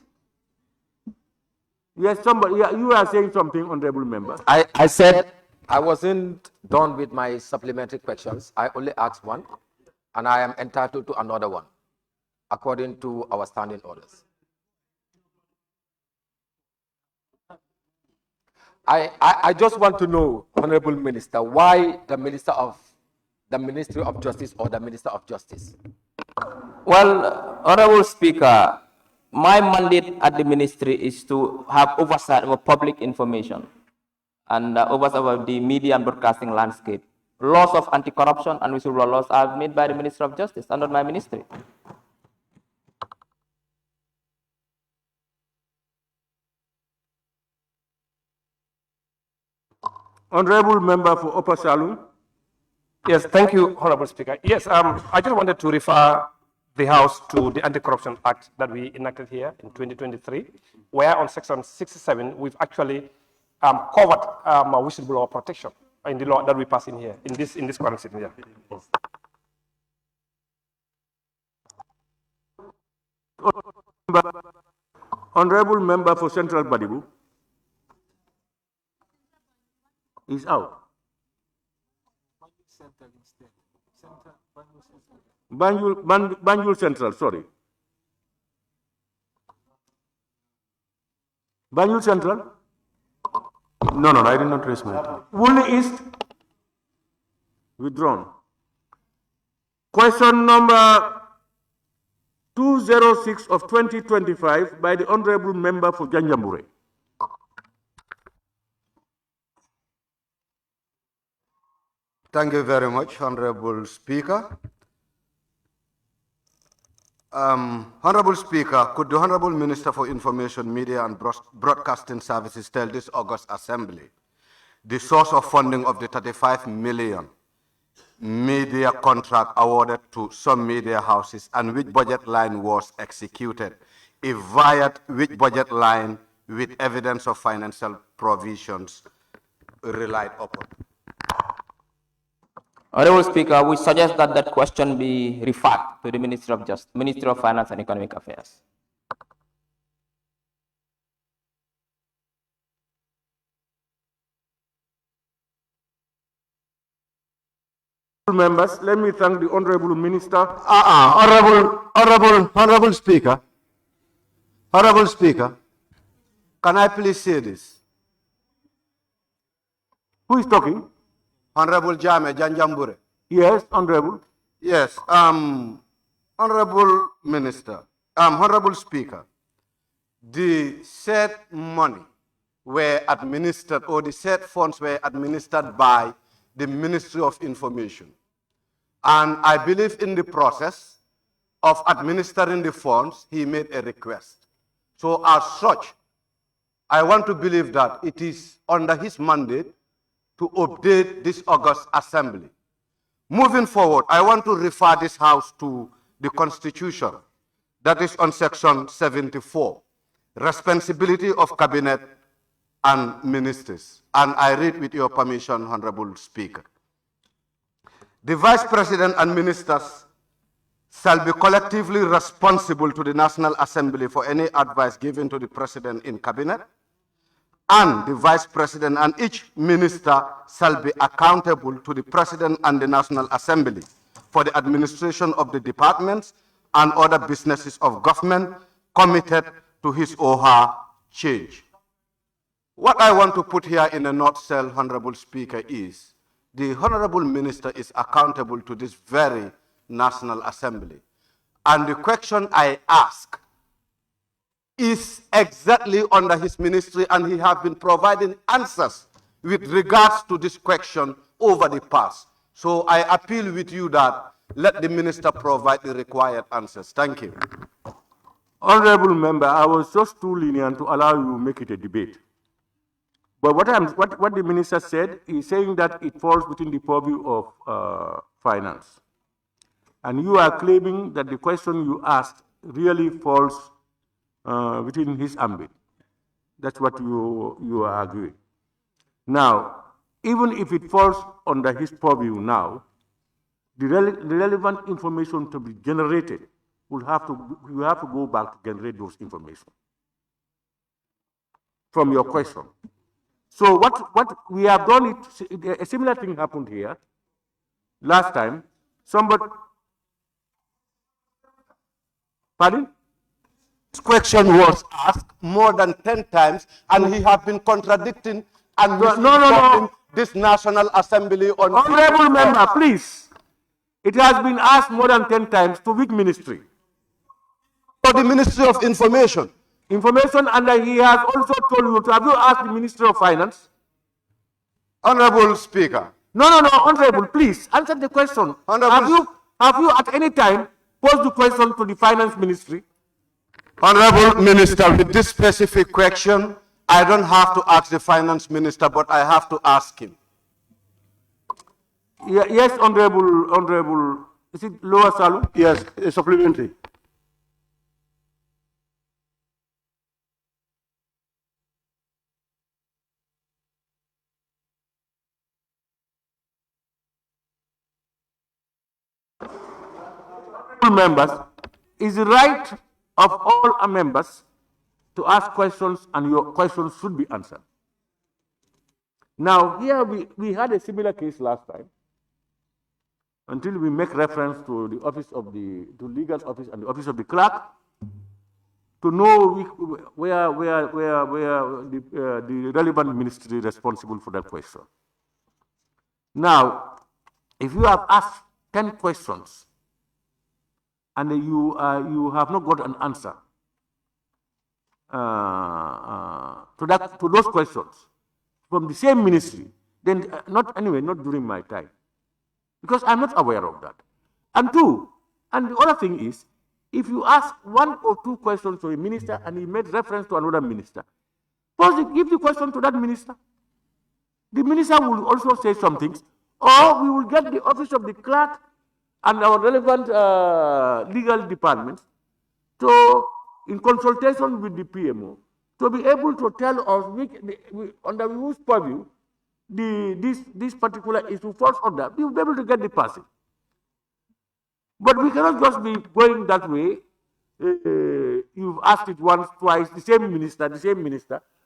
Yes, somebody, you are saying something, honorable member. I said I wasn't done with my supplementary questions. I only asked one, and I am entitled to another one, according to our standing orders. I just want to know, Honorable Minister, why the Ministry of Justice or the Minister of Justice? Well, Honorable Speaker, my mandate at the ministry is to have oversight of public information and oversight of the media and broadcasting landscape. Laws of anti-corruption and whistleblower laws are made by the Minister of Justice under my ministry. Honorable member for Upper Saloon. Yes, thank you, Honorable Speaker. Yes, I just wanted to refer the House to the Anti-Corruption Act that we enacted here in 2023, where on Section 67, we've actually covered whistleblower protection in the law that we passed in here, in this current sitting here. Honorable member for Central Badibu is out. Banjul Central, sorry. Banjul Central? No, I did not raise my hand. Woolley East? Withdrawn. Question number 206 of 2025 by the Honorable Member for Janjambure. Thank you very much, Honorable Speaker. Honorable Speaker, could the Honorable Minister for Information, Media and Broadcasting Services tell this August Assembly the source of funding of the 35 million media contract awarded to some media houses and which budget line was executed, if via which budget line with evidence of financial provisions relied upon? Honorable Speaker, we suggest that that question be referred to the Ministry of Finance and Economic Affairs. Members, let me thank the Honorable Minister. Honorable Speaker. Honorable Speaker, can I please say this? Who is talking? Honorable Jame Janjambure. Yes, Honorable. Yes, Honorable Minister, Honorable Speaker, the said money were administered, or the said funds were administered by the Ministry of Information. And I believe in the process of administering the funds, he made a request. So as such, I want to believe that it is under his mandate to update this August Assembly. Moving forward, I want to refer this House to the Constitution, that is on Section 74, Responsibility of Cabinet and Ministers. And I read with your permission, Honorable Speaker. The Vice President and Ministers shall be collectively responsible to the National Assembly for any advice given to the President in Cabinet, and the Vice President and each minister shall be accountable to the President and the National Assembly for the administration of the departments and other businesses of government committed to his or her change. What I want to put here in a nutshell, Honorable Speaker, is the Honorable Minister is accountable to this very National Assembly. And the question I ask is exactly under his ministry, and he has been providing answers with regards to this question over the past. So I appeal with you that let the minister provide the required answers. Thank you. Honorable Member, I was just too lenient to allow you to make it a debate. But what the minister said, he's saying that it falls within the purview of finance. And you are claiming that the question you asked really falls within his ambit. That's what you are arguing. Now, even if it falls under his purview now, the relevant information to be generated you have to go back to generate those information from your question. So what we have done, a similar thing happened here last time. Somebody, pardon? This question was asked more than 10 times, and he has been contradicting and misinforming this National Assembly on... Honorable member, please. It has been asked more than 10 times to which ministry? For the Ministry of Information. Information, and he has also told you, have you asked the Ministry of Finance? Honorable Speaker. No, Honorable, please, answer the question. Honorable, have you at any time posed the question to the Finance Ministry? Honorable Minister, with this specific question, I don't have to ask the Finance Minister, but I have to ask him. Yes, Honorable, is it Lower Salu? Yes, a supplementary. Members, is the right of all our members to ask questions, and your questions should be answered. Now, here we had a similar case last time, until we make reference to the office of the legal office and the office of the clerk to know where the relevant ministry is responsible for that question. Now, if you have asked 10 questions and you have not got an answer to those questions from the same ministry, then not during my time, because I'm not aware of that. And the other thing is, if you ask 1 or 2 questions to a minister and he made reference to another minister, first give the question to that minister. The minister will also say some things, or we will get the office of the clerk and our relevant legal departments to, in consultation with the PMO, to be able to tell us under whose purview this particular issue falls under. We will be able to get the person. But we cannot just be going that way. You've asked it once, twice, the same minister,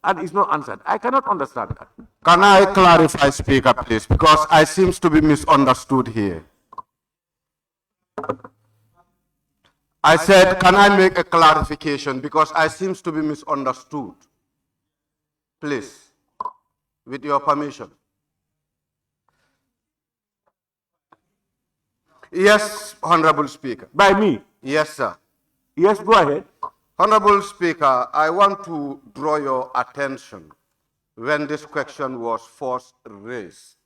and it's not answered. I cannot understand that. Can I clarify, Speaker, please? Because I seem to be misunderstood here. I said, can I make a clarification? Because I seem to be misunderstood. Please, with your permission. Yes, Honorable Speaker. By me? Yes, sir. Yes, go ahead. Honorable Speaker, I want to draw your attention when this question was first raised.